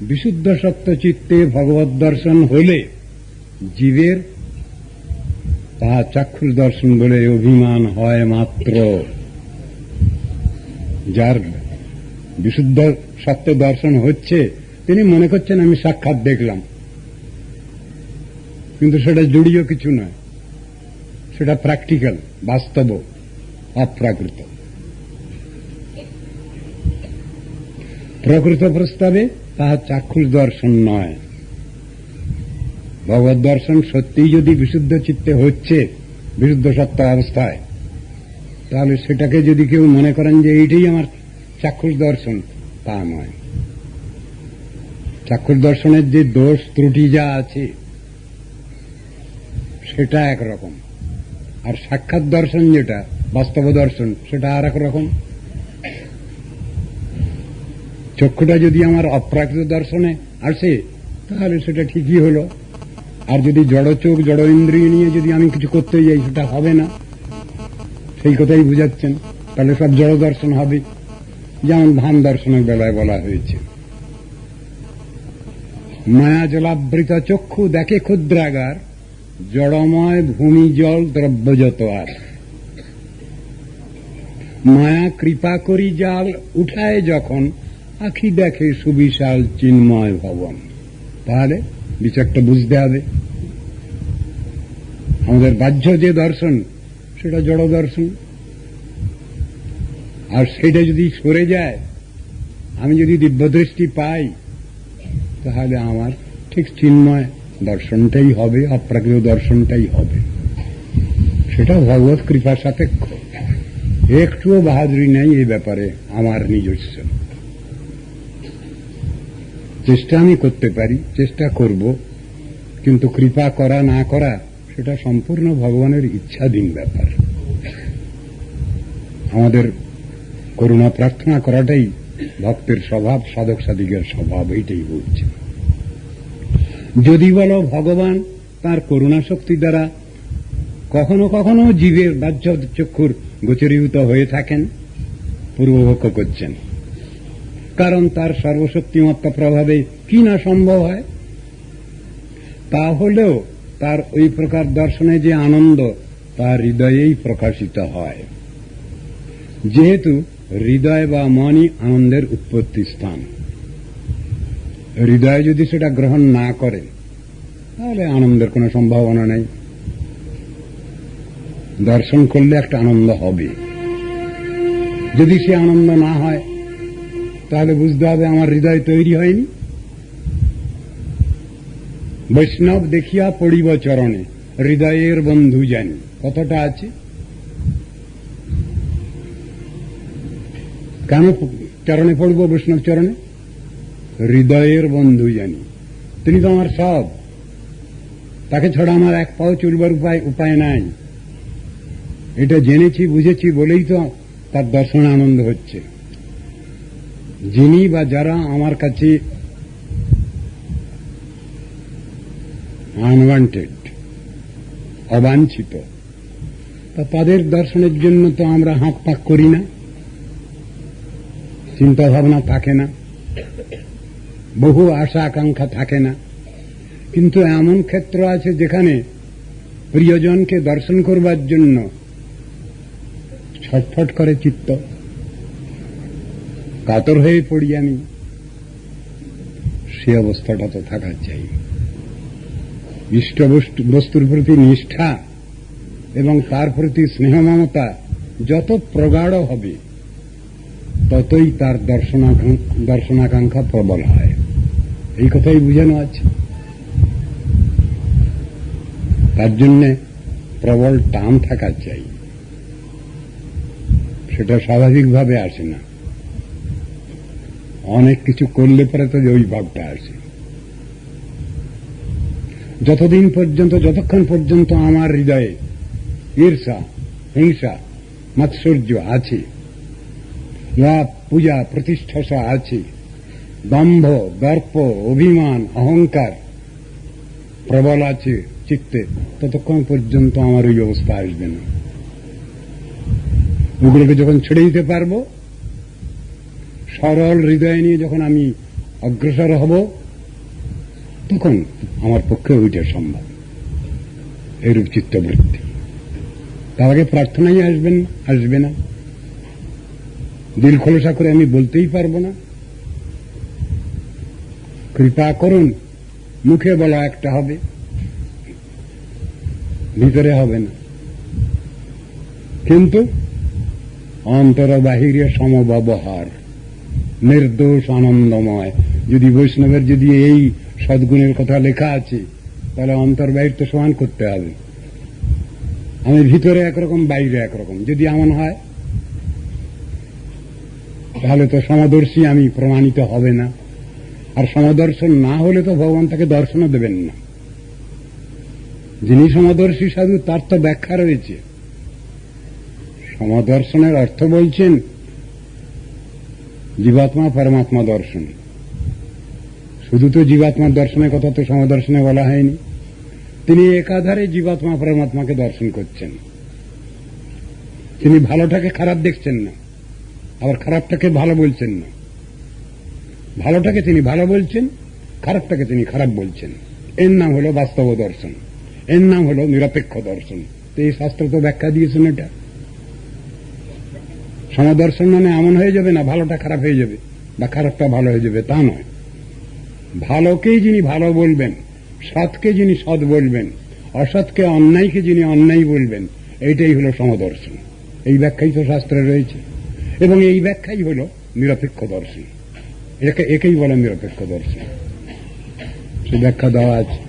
বিশুদ্ধ সত্য চিত্তে ভগবত দর্শন হলে জীবের তাহা চাক্ষুষ দর্শন বলে অভিমান হয় মাত্র। যার বিশুদ্ধ সত্য দর্শন হচ্ছে তিনি মনে করছেন আমি সাক্ষাৎ দেখলাম, কিন্তু সেটা জড়িয়ে কিছু নয়, সেটা প্র্যাকটিক্যাল, বাস্তব, অপ্রাকৃত। প্রকৃত প্রস্তাবে তাহা চাক্ষুষ দর্শন নয়। ভগবত দর্শন সত্যিই যদি বিশুদ্ধ চিত্তে হচ্ছে, বিশুদ্ধ সত্য অবস্থায়, তাহলে সেটাকে যদি কেউ মনে করেন যে এইটাই আমার চাক্ষুষ দর্শন, তা নয়। চাক্ষুষ দর্শনের যে দোষ ত্রুটি যা আছে সেটা একরকম, আর সাক্ষাৎ দর্শন যেটা বাস্তব দর্শন সেটা আর এক রকম। চক্ষুটা যদি আমার অপ্রাকৃত দর্শনে আসে তাহলে সেটা ঠিকই হলো, আর যদি জড় চোখ জড় ইন্দ্রিয় নিয়ে যদি আমি কিছু করতে যাই সেটা হবে না, সেই কথাই বুঝাচ্ছেন। তাহলে সব জড় দর্শন হবে, যেমন ভান দর্শনের বেলায় বলা হয়েছে, মায়া জলাবৃত চক্ষু দেখে ক্ষুদ্রাগার, জড়ময় ভূমি জল দ্রব্য যত আর। মায়া কৃপা করি জাল উঠায় যখন, আখি দেখে সুবিশাল চিন্ময় ভবন। তাহলে বিচারটা বুঝতে হবে। আমাদের বাহ্য যে দর্শন সেটা জড় দর্শন, আর সেটা যদি সরে যায়, আমি যদি দিব্যদৃষ্টি পাই, তাহলে আমার ঠিক চিন্ময় দর্শনটাই হবে, অপ্রাকৃত দর্শনটাই হবে। সেটা ভগবত কৃপার সাপেক্ষ, একটুও বাহাদুরি নেই এই ব্যাপারে আমার নিজস্ব। চেষ্টা আমি করতে পারি, চেষ্টা করব, কিন্তু কৃপা করা না করা সেটা সম্পূর্ণ ভগবানের ইচ্ছাধীন ব্যাপার। আমাদের করুণা প্রার্থনা করাটাই ভক্তের স্বভাব, সাধক সাধিকের স্বভাব, এইটাই বলছে। যদি বলো ভগবান তার করুণা শক্তি দ্বারা কখনো কখনো জীবের বাহ্য চক্ষুর গোচরীভূত হয়ে থাকেন, পূর্বপক্ষ করছেন, কারণ তার সর্বশক্তিমত্তা প্রভাবে কি না সম্ভব হয়। তাহলেও তার ওই প্রকার দর্শনে যে আনন্দ তার হৃদয়েই প্রকাশিত হয়, যেহেতু হৃদয় বা মনই আনন্দের উৎপত্তি স্থান। হৃদয় যদি সেটা গ্রহণ না করে তাহলে আনন্দের কোনো সম্ভাবনা নেই। দর্শন করলে একটা আনন্দ হবে, যদি সে আনন্দ না হয় তাহলে বুঝতে হবে আমার হৃদয় তৈরি হয়নি। বৈষ্ণব দেখিয়া পড়িব চরণে, হৃদয়ের বন্ধু জানি, কতটা আছে। কেন চরণে পড়ব বৈষ্ণব চরণে? হৃদয়ের বন্ধু জানি, তিনি তো আমার সব, তাকে ছাড়া আমার এক পাও চলবার উপায় নাই। এটা জেনেছি বুঝেছি বলেই তো তার দর্শনে আনন্দ হচ্ছে। যিনি বা যারা আমার কাছে আনওয়ান্টেড, অবাঞ্ছিত, তাদের দর্শনের জন্য তো আমরা হাঁক পাক করি না, চিন্তা ভাবনা থাকে না, বহু আশা আকাঙ্ক্ষা থাকে না। কিন্তু এমন ক্ষেত্র আছে যেখানে প্রিয়জনকে দর্শন করবার জন্য ছটফট করে চিত্ত, কাতর হয়ে পড়ি আমি। সে অবস্থাটা তো থাকা চাই। ইষ্ট বস্তুর প্রতি নিষ্ঠা এবং তার প্রতি স্নেহ মমতা যত প্রগাঢ় হবে ততই তার দর্শনাকাঙ্ক্ষা প্রবল হয়, এই কথাই বুঝানো আছে। তার জন্য প্রবল টান থাকা চাই, সেটা স্বাভাবিকভাবে আসে না, অনেক কিছু করলে পরে তো ওই ভাবটা আসে। যতক্ষণ পর্যন্ত আমার হৃদয়ে ঈর্ষা, হিংসা, মাৎসর্য আছে, লাভ, পূজা, প্রতিষ্ঠা আছে, দম্ভ, দর্প, অভিমান, অহংকার প্রবল আছে চিত্তে, ততক্ষণ পর্যন্ত আমার ওই অবস্থা আসবে না। ওগুলোকে যখন ছেড়ে দিতে পারবো, সরল হৃদয় নিয়ে যখন আমি অগ্রসর হব, তখন আমার পক্ষে ওইটা সম্ভব, এরূপ চিত্তবৃত্তি। তার আগে প্রার্থনাই আসবে না, দিল খোলসা করে আমি বলতেই পারবো না। কৃপা করুন মুখে বলা একটা হবে, ভিতরে হবে না। কিন্তু অন্তর বাহিরে সমব্যবহার, নির্দোষ আনন্দময়। যদি বৈষ্ণবের যদি এই সদ্গুণের কথা লেখা আছে, তাহলে অন্তর বাহির তো সমান করতে হবে। আমি ভিতরে একরকম, বাইরে একরকম যদি এমন হয়, তাহলে তো সমদর্শী আমি প্রমাণিত হবে না। আর সমদর্শন না হলে তো ভগবান তাকে দর্শনও দেবেন না। যিনি সমদর্শী সাধু, তার তো ব্যাখ্যা রয়েছে। সমদর্শনের অর্থ বলছেন জীবাত্মা পরমাত্মা দর্শন। শুধু তো জীবাত্মার দর্শনের কথা তো সমদর্শনে বলা হয়নি। তিনি একাধারে জীবাত্মা পরমাত্মাকে দর্শন করছেন। তিনি ভালোটাকে খারাপ দেখছেন না, আবার খারাপটাকে ভালো বলছেন না। ভালোটাকে তিনি ভালো বলছেন, খারাপটাকে তিনি খারাপ বলছেন। এর নাম হল বাস্তব দর্শন, এর নাম হল নিরপেক্ষ দর্শন। তো এই শাস্ত্র তো ব্যাখ্যা দিয়েছেন এটা। সমদর্শন মানে এমন হয়ে যাবে না ভালোটা খারাপ হয়ে যাবে বা খারাপটা ভালো হয়ে যাবে, তা নয়। ভালোকেই যিনি ভালো বলবেন, সৎকে যিনি সৎ বলবেন, অসৎকে অন্যায়কে যিনি অন্যায় বলবেন, এইটাই হল সমদর্শন। এই ব্যাখ্যাই তো শাস্ত্রে রয়েছে, এবং এই ব্যাখ্যাই হল নিরপেক্ষ দর্শন। একেই বলে নিরপেক্ষ দর্শন। সে ব্যাখ্যা দেওয়া আছে।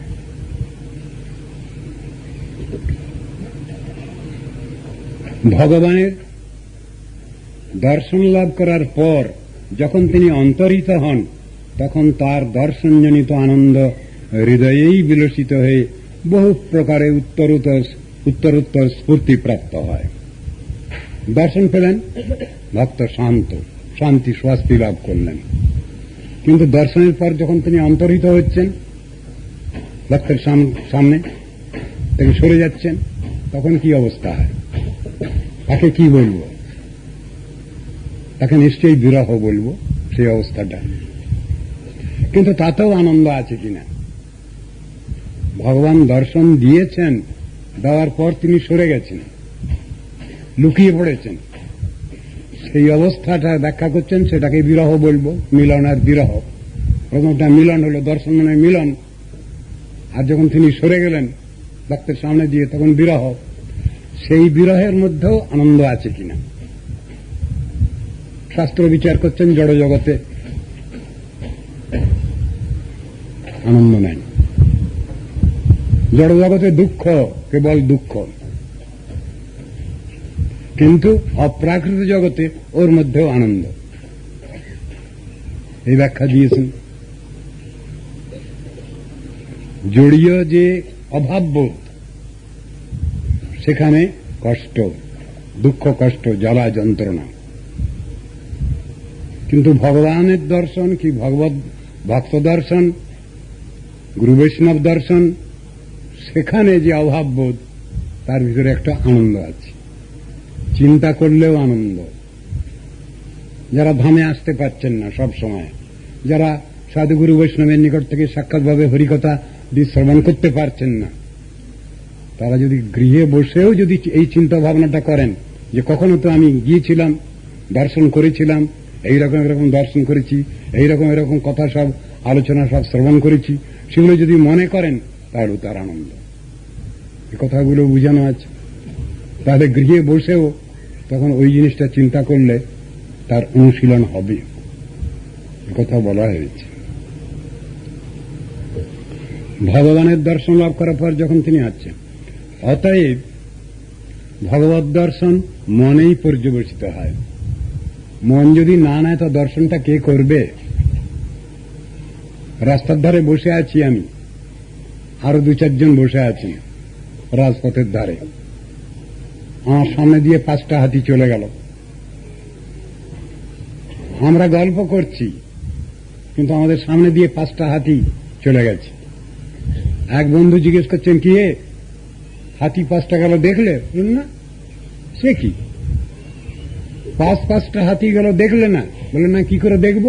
ভগবানের দর্শন লাভ করার পর যখন তিনি অন্তরিত হন, তখন তার দর্শনজনিত আনন্দ হৃদয়েই বিলসিত হয়ে বহু প্রকারে উত্তরোত্তর স্ফূর্তি প্রাপ্ত হয়। দর্শন পেলেন, ভক্ত শান্তি স্বস্তি লাভ করলেন। কিন্তু দর্শনের পর যখন তিনি অন্তরিত হচ্ছেন, ভক্তের সামনে থেকে সরে যাচ্ছেন, তখন কি অবস্থা হয়? তাকে কি বলবো? তাকে নিশ্চয়ই বিরহ বলবো, সেই অবস্থাটা। কিন্তু তাতেও আনন্দ আছে কিনা? ভগবান দর্শন দিয়েছেন, দেওয়ার পর তিনি সরে গেছেন, লুকিয়ে পড়েছেন। সেই অবস্থাটা ব্যাখ্যা করছেন, সেটাকে বিরহ বলবো। মিলন আর বিরহ। প্রথমটা মিলন হলো, দর্শন মানে মিলন। আর যখন তিনি সরে গেলেন ভক্তের সামনে দিয়ে, তখন বিরহ। সেই বিরহের মধ্যেও আনন্দ আছে কিনা শাস্ত্র বিচার করছেন। জড় জগতে আনন্দ নাই। জড় জগতে দুঃখ, কেবল দুঃখ। কিন্তু অপ্রাকৃত জগতে ওর মধ্যেও আনন্দ। এই ব্যাখ্যা দিয়েছেন। জড়ীয় যে অভাববোধ, সেখানে কষ্ট, দুঃখ, কষ্ট, জ্বালা, যন্ত্রণা। কিন্তু ভগবানের দর্শন কি ভক্ত দর্শন, গুরু বৈষ্ণব দর্শন, সেখানে যে অভাববোধ, তার ভিতরে একটা আনন্দ আছে। চিন্তা করলেও আনন্দ। যারা ধামে আসতে পারছেন না সব সময়, যারা সাধুগুরু বৈষ্ণবের নিকট থেকে সাক্ষাৎভাবে হরিকথা শ্রবণ করতে পারছেন না, তারা যদি গৃহে বসেও যদি এই চিন্তা ভাবনাটা করেন যে কখনো তো আমি গিয়েছিলাম, দর্শন করেছিলাম, এইরকম এরকম দর্শন করেছি, এইরকম এরকম কথা সব আলোচনা সব শ্রবণ করেছি, সেগুলো যদি মনে করেন, তাহলে তার আনন্দ। এই কথাগুলো বুঝানো আছে। তাহলে গৃহে বসেও তখন ওই জিনিসটা চিন্তা করলে তার অনুশীলন হবে, কথা বলা হয়েছে। ভগবানের দর্শন লাভ করার পর যখন তিনি আছেন, অতএব ভগবত দর্শন মনেই পর্যবেসিত হয়। মন যদি না নেয়, তো দর্শনটা কে করবে? রাস্তার ধারে বসে আছি আমি, আরো 2-4 জন বসে আছি রাজপথের ধারে। আমার সামনে দিয়ে 5টা হাতি চলে গেল। আমরা গল্প করছি, কিন্তু আমাদের সামনে দিয়ে 5টা হাতি চলে গেছে। এক বন্ধু জিজ্ঞেস করছেন, কি হাতি 5টা গেল দেখলে? না। সে কি 5টা হাতি গেল দেখলে না? বলে না, কি করে দেখব?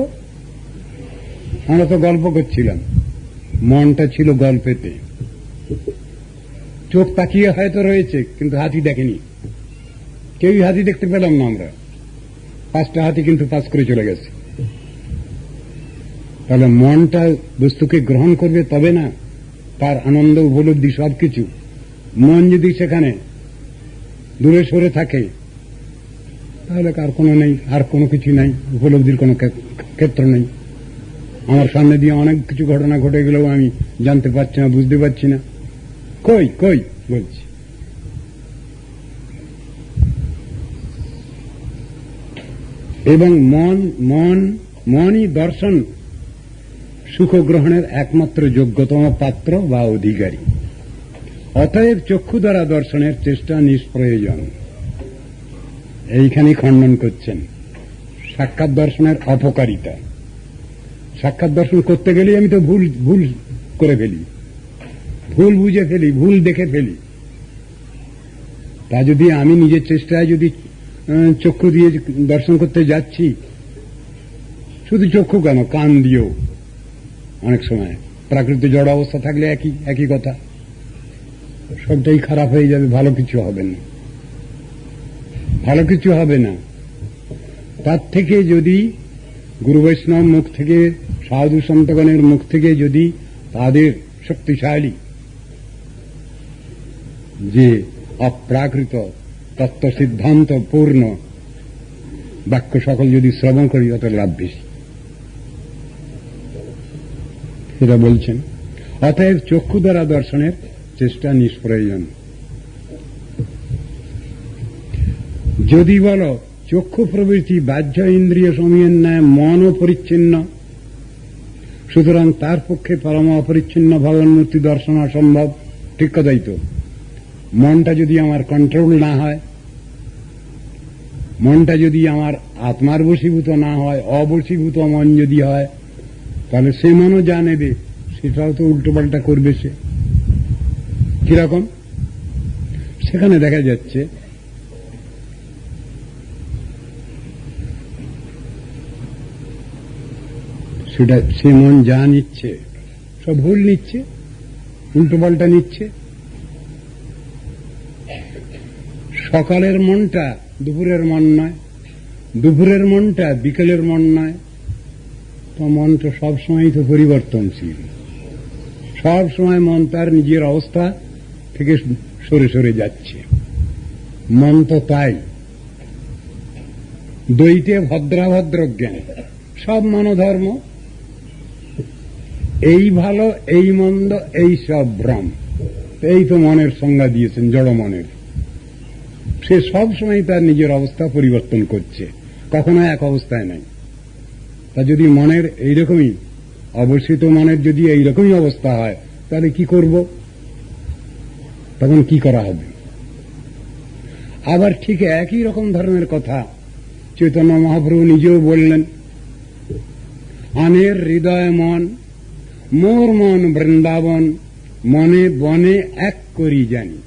আমরা তো গল্প করছিলাম। মনটা ছিল গল্পেতে, চোখ তাকিয়ে হয়তো রয়েছে, কিন্তু হাতি দেখেনি। কেউই হাতি দেখতে পেলাম না আমরা। 5টা হাতি কিন্তু পাস করে চলে গেছে। তাহলে মনটা বস্তুকে গ্রহণ করবে, তবে না তার আনন্দ উপলব্ধি সবকিছু মন যদি সেখানে দূরে সরে থাকে তাহলে আর কোনো নেই, আর কোনো কিছু নাই, উপলব্ধির কোনো ক্ষেত্র নেই। আমার সামনে দিয়ে অনেক কিছু ঘটনা ঘটে গেলেও আমি জানতে পারছি না, বুঝতে পারছি না। কই কই বলছি। এবং মনই দর্শন সুখ গ্রহণের একমাত্র যোগ্যতম পাত্র বা অধিকারী। অতএব চক্ষু দ্বারা দর্শনের চেষ্টা নিষ্প্রয়োজন। এইখানে খণ্ডন করছেন সাক্ষাৎ দর্শনের অপকারিতা। সাক্ষাৎ দর্শন করতে গেলে আমি তো ভুল করে ফেলি, ভুল বুঝে ফেলি, ভুল দেখে ফেলি। তা যদি আমি নিজের চেষ্টায় যদি চক্ষু দিয়ে দর্শন করতে যাচ্ছি, শুধু চক্ষু কেন, কান দিয়েও অনেক সময় প্রাকৃতিক জড় অবস্থা থাকলে একই কথা, সবটাই খারাপ হয়ে যাবে, ভালো কিছু হবে না, ভালো কিছু হবে না। তার থেকে যদি গুরু বৈষ্ণব মুখ থেকে, সাধু সন্তগণের মুখ থেকে যদি তাদের শক্তিশালী যে অপ্রাকৃত তত্ত্ব সিদ্ধান্ত পূর্ণ বাক্য সকল যদি শ্রবণ করি, অত লাভ বেশি, সেটা বলছেন। অতএব চক্ষু দ্বারা দর্শনের চেষ্টা নিষ্প্রয়োজন। যদি বলো চক্ষু প্রভৃতি বাহ্য ইন্দ্রিয় সমূহের ন্যায় মনও পরিচ্ছিন্ন, সুতরাং তার পক্ষে পরম অপরিচ্ছিন্ন ভগবান মূর্তি দর্শন অসম্ভব। ঠিক কথাই তো। মনটা যদি আমার কন্ট্রোল না হয়, মনটা যদি আমার আত্মার বশীভূত না হয়, অবশীভূত মন যদি হয়, তাহলে সে মনও যা নেবে সেটাও তো উল্টোপাল্টা করবে। সে কিরকম? সেখানে দেখা যাচ্ছে সেটা সে মন যা নিচ্ছে সব ভুল নিচ্ছে, উল্টোপাল্টা নিচ্ছে। সকালের মনটা দুপুরের মন নয়, দুপুরের মনটা বিকেলের মন নয়। তো মন তো সবসময় তো পরিবর্তনশীল, সব সময় মন তার নিজের অবস্থা থেকে সরে সরে যাচ্ছে। মন তো তাই। দ্বৈতে ভদ্রাভদ্র জ্ঞান, সব মনোধর্ম, এই ভালো এই মন্দ এই সব ভ্রম, এই তো মনের সংজ্ঞা দিয়েছেন জড় মনের। সে সব সময় তার নিজের অবস্থা পরিবর্তন করছে, কখনো এক অবস্থায় নাই। তা যদি মনের এইরকমই অবস্থিত, মনের যদি এইরকমই অবস্থা হয়, তাহলে কি করব? তখন কি করা হবে? আবার ঠিক একই রকম ধরনের কথা চৈতন্য মহাপ্রভু নিজেও বললেন, আনের হৃদয় মন, মোর মন বৃন্দাবন, মনে বনে এক করি জানি,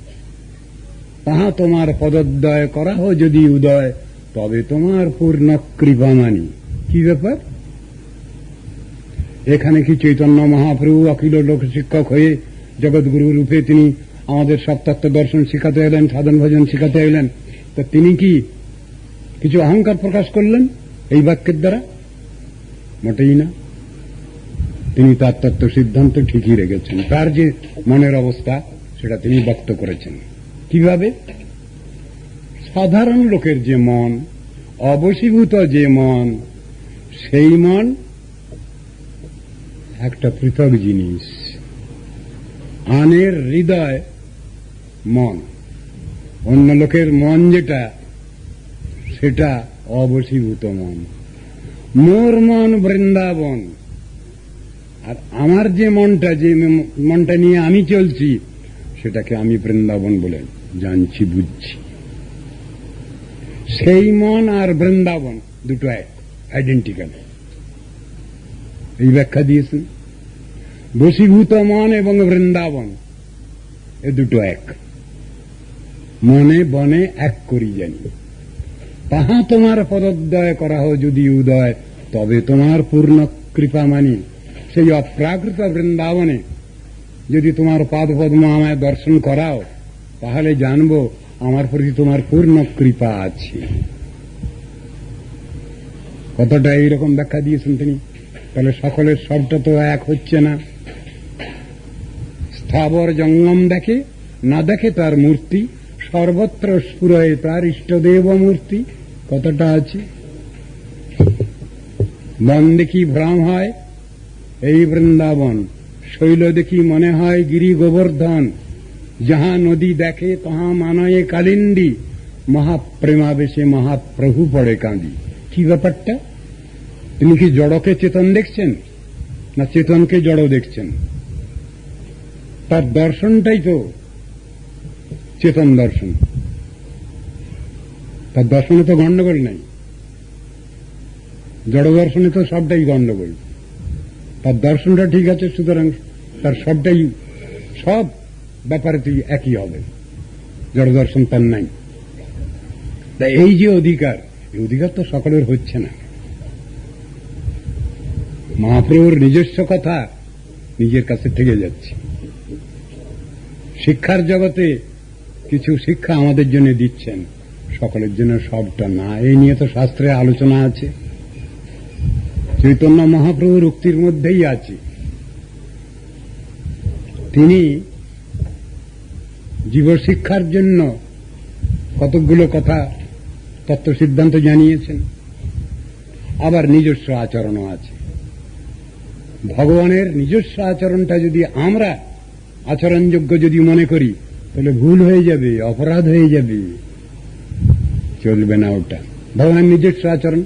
তাহা তোমার পদোদয় করা হো যদি উদয়, তবে তোমার পূর্ণ কৃপা মানি। কি ব্যাপার? এখানে কি চৈতন্য মহাপ্রভু অখিল লোক শিক্ষক হয়ে জগৎগুরু রূপে তিনি আমাদের সব তত্ত্ব দর্শন শিখাতে এলেন, সাধন ভজন শিখাতে এলেন? তা তিনি কি কিছু অহংকার প্রকাশ করলেন এই বাক্যের দ্বারা? মোটেই না। তিনি তার তত্ত্ব সিদ্ধান্ত ঠিকই রেখেছেন। তার যে মনের অবস্থা সেটা তিনি ব্যক্ত করেছেন। কিভাবে? সাধারণ লোকের যে মন, অবশীভূত যে মন, সেই মন একটা পৃথক জিনিস। আনের হৃদয় মন, অন্য লোকের মন যেটা, সেটা অবশীভূত মন। মোর মন বৃন্দাবন, আর আমার যে মনটা, যে মনটা নিয়ে আমি চলছি, সেটাকে আমি বৃন্দাবন বলে জানছি, বুঝছি। সেই মন আর বৃন্দাবন দুটো এক, আইডেন্টিক্যাল। এই ব্যাখ্যা দিয়েছেন। বশীভূত মন এবং বৃন্দাবন এ দুটো এক। মনে বনে এক করি জানি, তাহা তোমার পদোদয় করা হো যদি উদয়, তবে তোমার পূর্ণ কৃপা মানি। সেই অপ্রাকৃত বৃন্দাবনে যদি তোমার পাদপদ্ম আমায় দর্শন করাও, তাহলে জানবো আমার প্রতি তোমার পূর্ণ কৃপা আছে। কতটা এইরকম ব্যাখ্যা দিয়েছেন তিনি। তাহলে সকলের সবটা তো এক হচ্ছে না। স্থাবর জঙ্গম দেখে না দেখে তার মূর্তি, সর্বত্র স্ফুরয়ে তার ইষ্টদেব মূর্তি। কতটা আছে? বন দেখি ভ্রম হয় এই বৃন্দাবন, শৈল দেখি মনে হয় গিরি গোবর্ধন, যাহা নদী দেখে তাহা মানয়ে কালিন্দী, মহাপ্রেমাবেশে মহাপ্রভু পড়ে কাঁদি। কি ব্যাপারটা? তিনি কি জড়কে চেতন দেখছেন, না চেতনকে জড় দেখছেন? তার দর্শনটাই তো চেতন দর্শন, তার দর্শনে তো গণ্ডগোল নাই। জড় দর্শনে তো সবটাই গণ্ডগোল। তার দর্শনটা ঠিক আছে, সুতরাং তার সবটাই, সব ব্যাপারে একই হবে। জড় দর্শন তার নাই। তা এই যে অধিকার, এই অধিকার তো সকলের হচ্ছে না। মহাপ্রভুর নিজস্ব কথা নিজের কাছে থেকে যাচ্ছে। শিক্ষার জগতে কিছু শিক্ষা আমাদের জন্য দিচ্ছেন, সকলের জন্য সবটা না। এই নিয়ে তো শাস্ত্রে আলোচনা আছে, চৈতন্য মহাপ্রভুর উক্তির মধ্যেই আছে। তিনি জীবশিক্ষার জন্য কতকগুলো কথা তত্ত্ব সিদ্ধান্ত জানিয়েছেন, আবার নিজস্ব আচরণও আছে। ভগবানের নিজস্ব আচরণটা যদি আমরা আচরণযোগ্য যদি মনে করি, তাহলে ভুল হয়ে যাবে, অপরাধ হয়ে যাবে, চলবে না ওটা। ভগবানের নিজস্ব আচরণ,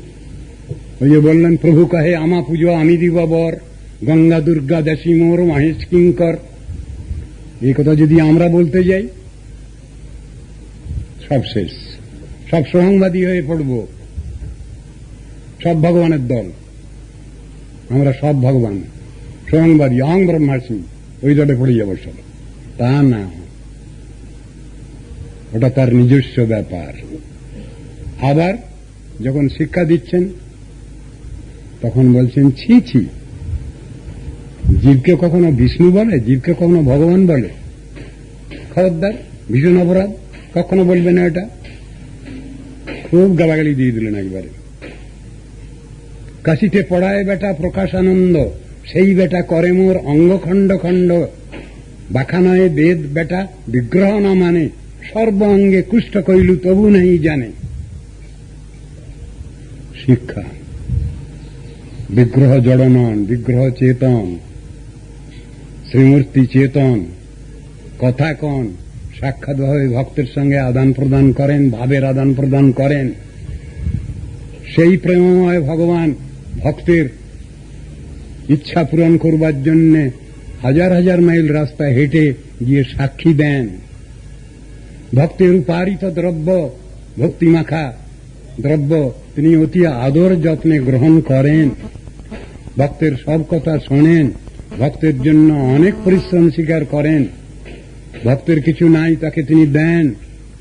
ওই যে বললেন প্রভু কহে আমা পুজো আমি দিব বর, গঙ্গা দুর্গা দাসী মোর মহেশ কিঙ্কর। এই কথা যদি আমরা বলতে যাই, সব শেষ, সব সহংবাদী হয়ে পড়ব, সব ভগবানের দল, আমরা সব ভগবান সহংবাদী, অহং ব্রহ্মাস্মি, ওই দলে পড়ে যাব সব। তা না, ওটা তার নিজস্ব ব্যাপার। আবার যখন শিক্ষা দিচ্ছেন তখন বলছেন ছি ছি, জীবকে কখনো বিষ্ণু বলে, জীবকে কখনো ভগবান বলে, খবরদার, ভীষণ অপরাধ, কখনো বলবে না এটা। খুব গালাগালি দিয়ে দিলেন একবারে। কাশিতে পড়ায় বেটা প্রকাশানন্দ, সেই বেটা করে মোর অঙ্গ খণ্ড খণ্ড, বাখানয়ে বেদ বেটা বিগ্রহ না মানে, সর্ব অঙ্গে কুষ্ঠ কইলু তবু নাই জানে। শিক্ষা, বিগ্রহ জড় নন, বিগ্রহ চেতন, শ্রীমূর্তি চেতন, কথা কন, সাক্ষাৎভাবে ভক্তের সঙ্গে আদান প্রদান করেন, ভাবের আদান প্রদান করেন। সেই প্রেমময় ভগবান ভক্তের ইচ্ছা পূরণ করবার জন্য হাজার হাজার মাইল রাস্তা হেঁটে গিয়ে সাক্ষী দেন। ভক্তের উপারিত দ্রব্য, ভক্তিমাখা দ্রব্য তিনি অতি আদর যত্নে গ্রহণ করেন, ভক্তের সব কথা শোনেন, ভক্তের জন্য অনেক পরিশ্রম স্বীকার করেন। ভক্তের কিছু নাই, তাকে তিনি দেন,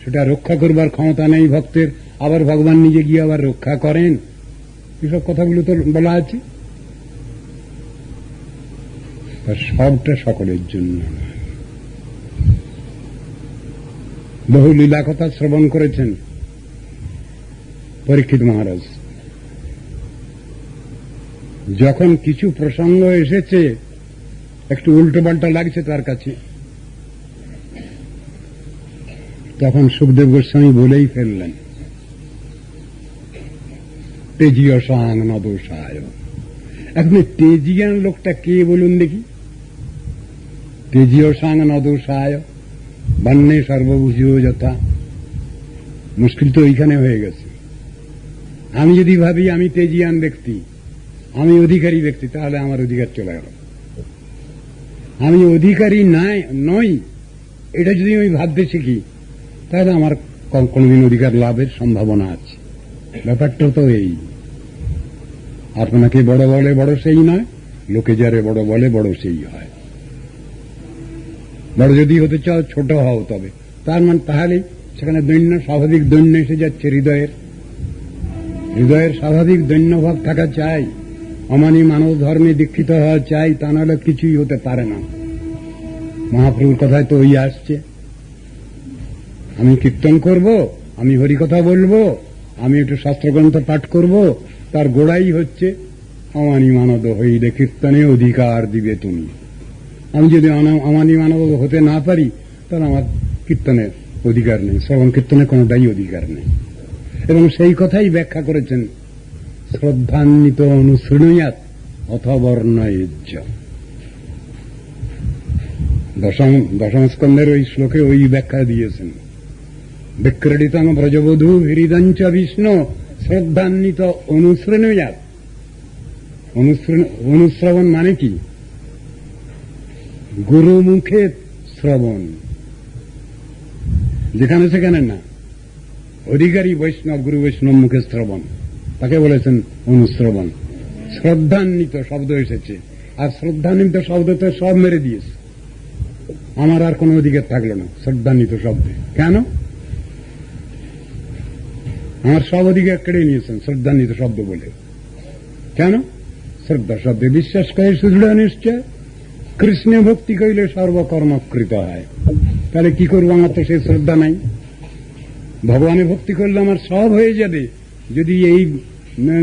সেটা রক্ষা করবার ক্ষমতা নেই ভক্তের, আবার ভগবান নিজে গিয়ে আবার রক্ষা করেন। এসব কথাগুলো তো বলা আছে। সবটা সকলের জন্য। বহু লীলা কথা শ্রবণ করেছেন পরীক্ষিত মহারাজ। যখন কিছু প্রসঙ্গ এসেছে একটু উল্টো পাল্টা লাগছে তার কাছে, তখন সুখদেব গোস্বামী বলেই ফেললেন তেজীয় সাং নদোষায়। এখন তেজিয়ান লোকটা কে বলুন দেখি? তেজীয় সাং নদোষায় বন্যে সর্বভুজীয় যথা। মুশকিল তো ওইখানে হয়ে গেছে। আমি যদি ভাবি আমি তেজিয়ান ব্যক্তি, আমি অধিকারী ব্যক্তি, তাহলে আমার অধিকার চলে গেল। আমি অধিকারী নই, এটা যদি আমি ভাবতে শিখি, তাহলে আমার কোনদিন অধিকার লাভের সম্ভাবনা আছে। ব্যাপারটা তো এই, আপনাকে বড় বলে বড় সেই নয়, লোকে যারে বড় বলে বড় সেই হয়। বড় যদি হতে চাও ছোট হও, তবে তার মানে তাহলে সেখানে দৈন্য, স্বাভাবিক দৈন্য এসে যাচ্ছে। হৃদয়ের স্বাভাবিক দৈন্যভাব থাকা চাই, অমানি মানব ধর্মে দীক্ষিত হওয়া চাই, তা নাহলে কিছুই হতে পারে না। মহাপ্রভুর কথায় তো ওই আসছে, আমি কীর্তন করব, আমি হরিকথা বলবো, আমি একটু শাস্ত্রগ্রন্থ পাঠ করব, তার গোড়াই হচ্ছে অমানি মানব হইলে কীর্তনে অধিকার দিবে তুমি। আমি যদি অমানি মানব হতে না পারি, তাহলে আমার কীর্তনের অধিকার নেই, শ্রবণ কীর্তনের কোনটাই অধিকার নেই। এবং সেই কথাই ব্যাখ্যা করেছেন শ্রদ্ধান্বিত অনুশৃণুয়াৎ অথবর্ণয়েজ্য। দশম স্কন্ধের ওই শ্লোকে ওই ব্যাখ্যা দিয়েছেন। বিক্রডিতং ব্রজবধূ হৃদঞ্চ বিষ্ণু শ্রদ্ধান্বিত অনুশৃণুয়াৎ। অনুশ্রবণ মানে কি? গুরুমুখে শ্রবণ, যেখানে সেখানে না, অধিকারী বৈষ্ণব গুরু বৈষ্ণব মুখে শ্রবণ, তাকে বলেছেন অনুশ্রবণ। শ্রদ্ধান্বিত শব্দ এসেছে, আর শ্রদ্ধান্বিত শব্দতে সব মেরে দিয়েছে, আমার আর কোনো অধিকার থাকলো না শ্রদ্ধান্বিত শব্দে। কেন? আমার সব অধিকার কেড়ে নিয়েছেন শ্রদ্ধান্বিত শব্দ বলে। কেন? শ্রদ্ধা শব্দে বিশ্বাস করে সুদৃঢ় নিশ্চয়, কৃষ্ণে ভক্তি করিলে সর্বকর্মকৃত হয়। তাহলে কি করবো? আমার তো সেই শ্রদ্ধা নাই। ভগবানে ভক্তি করলে আমার সব হয়ে যাবে, যদি এই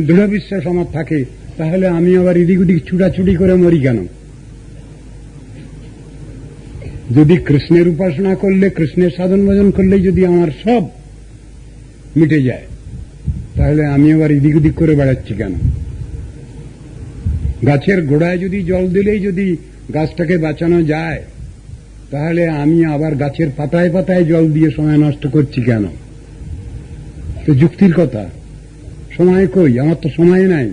দৃঢ় বিশ্বাস আমার থাকে, তাহলে আমি আবার এদিক ওদিক ছুটাছুটি করে মরি কেন? যদি কৃষ্ণের উপাসনা করলে, কৃষ্ণের সাধন ভজন করলেই যদি আমার সব মিটে যায়, তাহলে আমি আবার এদিক ওদিক করে বেড়াচ্ছি কেন? গাছের গোড়ায় যদি জল দিলেই যদি গাছটাকে বাঁচানো যায়, তাহলে আমি আবার গাছের পাতায় পাতায় জল দিয়ে সময় নষ্ট করছি কেন? তো যুক্তির কথা। সময় কই? আমার তো সময় নাই,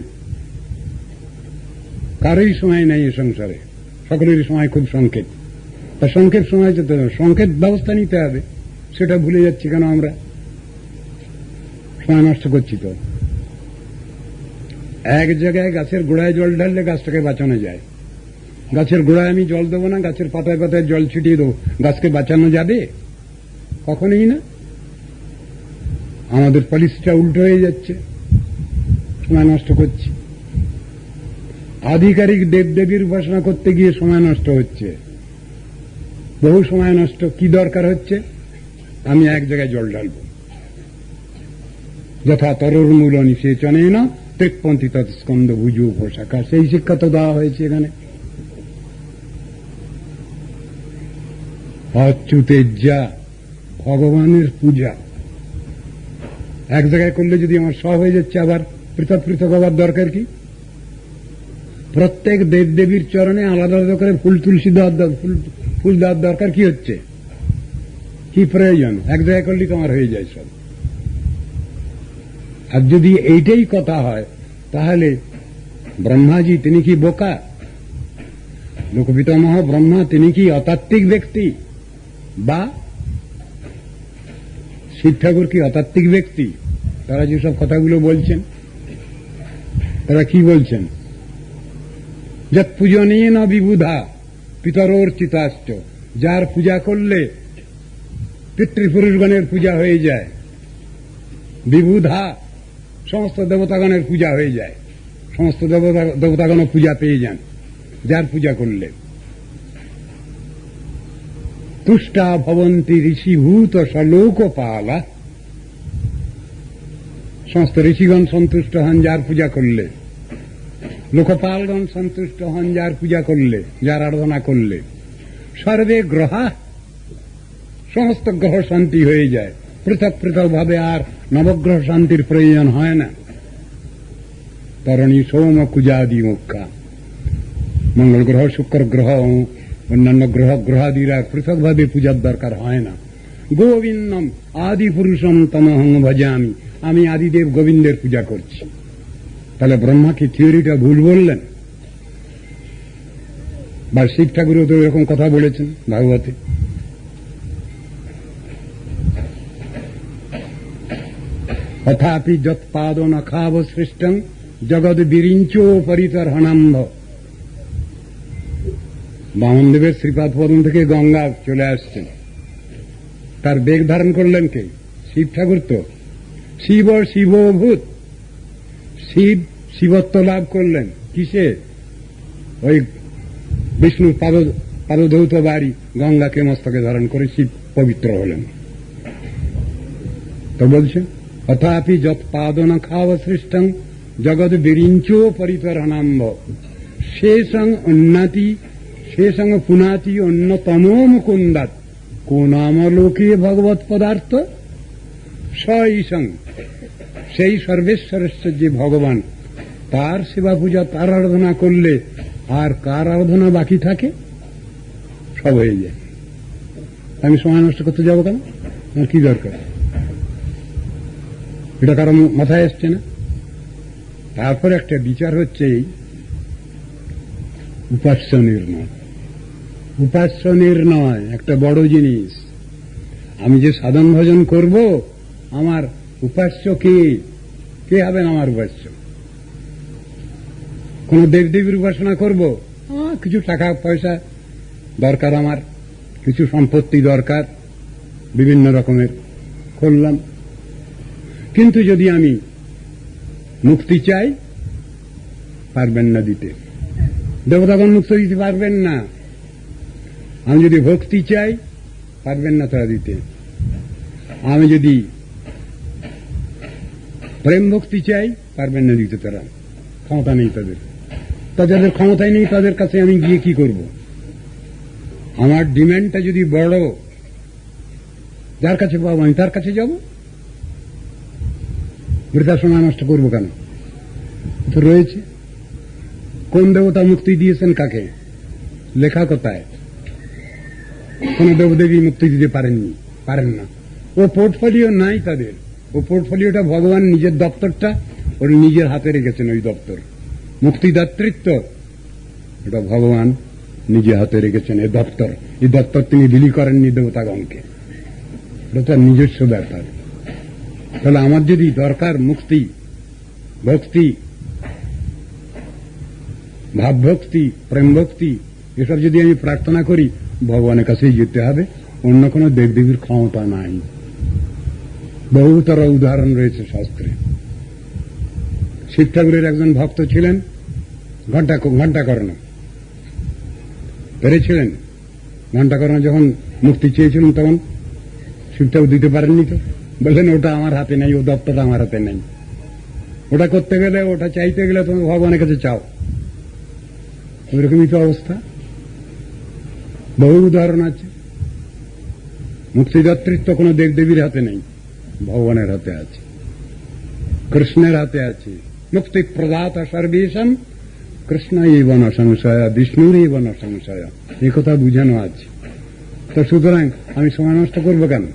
কারোই সময় নাই এ সংসারে, সকলেরই সময় খুব সংক্ষেপ। তা সংক্ষেপ সময় যেতে হবে, সংক্ষেপ ব্যবস্থা নিতে হবে, সেটা ভুলে যাচ্ছি কেন আমরা? সময় নষ্ট করছি তো। এক জায়গায় গাছের গোড়ায় জল ঢাললে গাছটাকে বাঁচানো যায়। গাছের গোড়ায় আমি জল দেবো না, গাছের পাতায় পাতায় জল ছিটিয়ে দেবো, গাছকে বাঁচানো যাবে? কখনোই না। আমাদের পলিসিটা উল্টো হয়ে যাচ্ছে, সময় নষ্ট করছি। আধিকারিক দেবদেবীর উপাসনা করতে গিয়ে সময় নষ্ট হচ্ছে, বহু সময় নষ্ট। কি দরকার হচ্ছে? আমি এক জায়গায় জল ঢালব। যথা তরুর মূল নিষেচনে না ত্রিকপন্থী তৎস্কন্দ ভুজু উপশাখা, সেই শিক্ষা তো দেওয়া হয়েছে এখানে। অচ্যুতেজ্জা, ভগবানের পূজা এক জায়গায় করলে যদি আমার সব হয়ে যাচ্ছে, আবার পৃথক পৃথক হবার দরকার কি? প্রত্যেক দেবদেবীর চরণে আলাদা আলাদা করে ফুল তুলসী দেওয়ার ফুল দেওয়ার দরকার কি হচ্ছে? কি প্রয়োজন? এক জায়গায় করলে তো আমার হয়ে যায় সব। আর যদি এইটাই কথা হয়, তাহলে ব্রহ্মাজি তিনি কি বোকা? লোকপিতামহ ব্রহ্মা তিনি কি অতাত্ত্বিক ব্যক্তি? বা শিব ঠাকুর কি অতাত্ত্বিক ব্যক্তি? তারা যেসব কথাগুলো বলছেন, তারা কি বলছেন? যৎ পূজনীয় না বিবুধা পিতরোর্চিতাশ্চ, যার পূজা করলে পিতৃপুরুষগণের পূজা হয়ে যায়, বিবুধা সমস্ত দেবতাগণের পূজা হয়ে যায়, সমস্ত দেবতাগণ পূজা পেয়ে যান যার পূজা করলে। তুষ্টা ভবন্তি ঋষিভূত সলোকপালা, সমস্ত ঋষিগণ সন্তুষ্ট হন যার পূজা করলে, লোকপালগণ সন্তুষ্ট হন যার পূজা করলে, যার আরাধনা করলে। সর্বে গ্রহা, সমস্ত গ্রহ শান্তি হয়ে যায়, পৃথক পৃথক ভাবে আর নবগ্রহ শান্তির প্রয়োজন হয় না। তরণী সোম কুজাদি মুখ্যা, মঙ্গল গ্রহ শুক্র গ্রহ অন্যান্য গ্রহাদিরা পৃথক ভাবে পূজার দরকার হয় না। গোবিন্দম আদি পুরুষম তমহং ভজামি, আমি আদিদেব গোবিন্দের পূজা করছি। তাহলে ব্রহ্মা কি থিওরিটা ভুল বললেন? বা শিব ঠাকুরও তো এরকম কথা বলেছেন ভাগবতে। তথাপি যৎপাদ নখাব সৃষ্টং জগৎ বিরিঞ্চো পরিতর্হণাম্ভ। বামনদেবের শ্রীপাদ পদ্ম থেকে গঙ্গা চলে আসছেন, তার বেগ ধারণ করলেন কে? শিব ঠাকুর। তো শিব শিবভূত, শিব শিবত্ব লাভ করলেন কিসে? ওই বিষ্ণুর পাদধৌত বাড়ি গঙ্গাকে মস্তকে ধারণ করে শিব পবিত্র হলেন। তো বলছে তথাপি যৎপাদন খাব সৃষ্টং জগৎ বিরিঞ্চো পরিতর্হণাম্ভ শেষং উন্নতি শেষং পুনাতি অন্যতমো মুকুন্দাত কোন আমলোকে ভগবত পদার্থ স ঈশং, সেই সর্বেশ্বরেশ্বর যে ভগবান, তার সেবা পূজা, তার আরাধনা করলে আর কার আরাধনা বাকি থাকে? সব হয়ে যায়। আমি সময় নষ্ট করতে যাবো কেন? আমার কি দরকার? এটা কারো মাথায় আসছে না? তারপর একটা বিচার হচ্ছে এই উপাস্য নির্ণয়। উপাস্য নির্ণয় একটা বড় জিনিস। আমি যে সাধন ভজন করব, আমার উপাস্য কে? কে হবেন আমার উপাস্য? কোন দেবদেবীর উপাসনা করব, কিছু টাকা পয়সা দরকার, আমার কিছু সম্পত্তি দরকার, বিভিন্ন রকমের করলাম। কিন্তু যদি আমি মুক্তি চাই, পারবেন না দিতে, দেবতাগণ মুক্তি দিতে পারবেন না। আমি যদি ভক্তি চাই, পারবেন না তারা দিতে। আমি যদি প্রেম ভক্তি চাই, পারবেন না দিতে, তারা ক্ষমতা নেই তাদের। যাদের ক্ষমতাই নেই তাদের কাছে আমি গিয়ে কি করব? আমার ডিমান্ডটা যদি বড়, যার কাছে পাবো আমি তার কাছে যাব। বৃথা সময় নষ্ট করবো কেন? তো রয়েছে। কোন দেবতা মুক্তি দিয়েছেন কাকে? লেখা কোথায়? কোন দেবদেবী মুক্তি দিতে পারেননি, পারেন না। ও পোর্টফোলিও নাই তাদের। ও পোর্টফোলিওটা ভগবান নিজের দপ্তরটা ওর নিজের হাতে রেখেছেন। ওই দপ্তর মুক্তিদাতৃত্ব, এটা ভগবান নিজে হাতে রেখেছেন। এই দপ্তর তিনি বিলি করেননি দেবতাগণকে, এটা তার নিজস্ব ব্যাপার। তাহলে আমার যদি দরকার মুক্তি, ভক্তি, ভাবভক্তি, প্রেম ভক্তি, এসব যদি আমি প্রার্থনা করি, ভগবানের কাছেই যেতে হবে। অন্য কোন দেবদেবীর ক্ষমতা নাই। বহুতর উদাহরণ রয়েছে শাস্ত্রে। শিব ঠাকুরের একজন ভক্ত ছিলেন, ঘণ্টাকর্ণ পেরেছিলেন। ঘণ্টাকর্ণ যখন মুক্তি চেয়েছিলেন, তখন শিব ঠাকুর দিতে পারেননি। তো বললেন, ওটা আমার হাতে নেই, ও দপ্তরটা আমার হাতে নেই। ওটা করতে গেলে, ওটা চাইতে গেলে তুমি ভগবানের কাছে চাও। ওইরকমই তো অবস্থা। বহু উদাহরণ আছে। মুক্তিদাতৃত্ব কোন দেবদেবীর হাতে নেই, ভগবানের হাতে আছে, কৃষ্ণের হাতে আছে। মুক্তি প্রদাতা সর্বেশম কৃষ্ণ এব ন সংশয়, বিষ্ণুর এব ন সংশয়, এই কথা বুঝানো আছে। তো সুতরাং আমি সময় নষ্ট করবো কেন?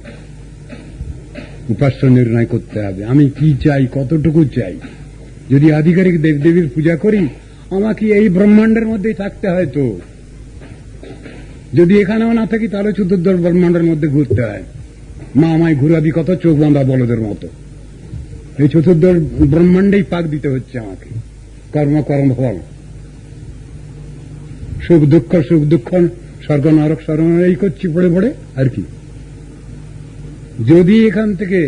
উপাস্য নির্ণয় করতে হবে। আমি কি চাই, কতটুকু চাই। যদি আধিকারিক দেবদেবীর পূজা করি, আমাকে এই ব্রহ্মাণ্ডের মধ্যেই থাকতে হয়। তো যদি এখানেও না থাকি, তাহলে চতুর্দশ ব্রহ্মাণ্ডের মধ্যে ঘুরতে হয়। মা আমায় ঘুরাবি কত, চোখ বাঁধা বলদের মতো। এই চতুর্দশ ব্রহ্মাণ্ডেই পাক দিতে হচ্ছে আমাকে। কর্ম ফল, সুখ দুঃখ, স্বর্গ নরক স্মরণ, এই করছি পড়ে পড়ে। আর কি, যদি এখান থেকে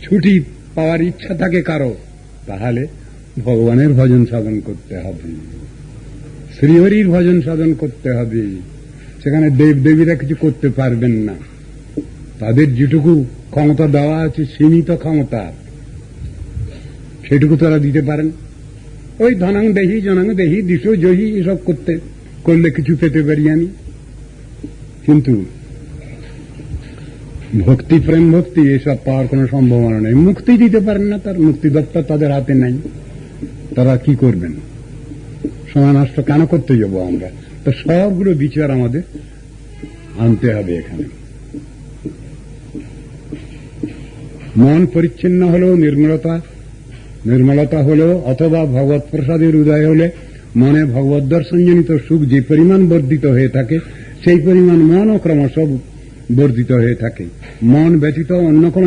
ছুটি পাওয়ার ইচ্ছা থাকে কারো, তাহলে ভগবানের ভজন সাধন করতে হবে, শ্রীহরির ভজন সাধন করতে হবে। সেখানে দেবদেবীরা কিছু করতে পারবেন না। তাদের যেটুকু ক্ষমতা দেওয়া আছে, সীমিত ক্ষমতা, সেটুকু তারা দিতে পারেন। ওই ধনাং দেহি, জনাং দেহি, দিশ জহি, এসব করলে কিছু পেতে পারি আমি। কিন্তু ভক্তি, প্রেম ভক্তি, এসব পাওয়ার কোন সম্ভাবনা নেই। মুক্তি দিতে পারেন না, তার মুক্তি দপ্তর তাদের হাতে নাই। তারা কি করবেন? সময় নষ্ট কেন করতে যাবো আমরা? তো সবগুলো বিচার আমাদের আনতে হবে এখানে। মন পরিচ্ছন্ন হলেও, নির্মলতা হলেও, অথবা ভগবত প্রসাদের উদয় হলে মনে ভগবত দর্শনজনিত সুখ যে পরিমাণ বর্ধিত হয়ে থাকে, সেই পরিমাণ মনও ক্রমশ বর্ধিত হয়ে থাকে। মন ব্যতীত অন্য কোন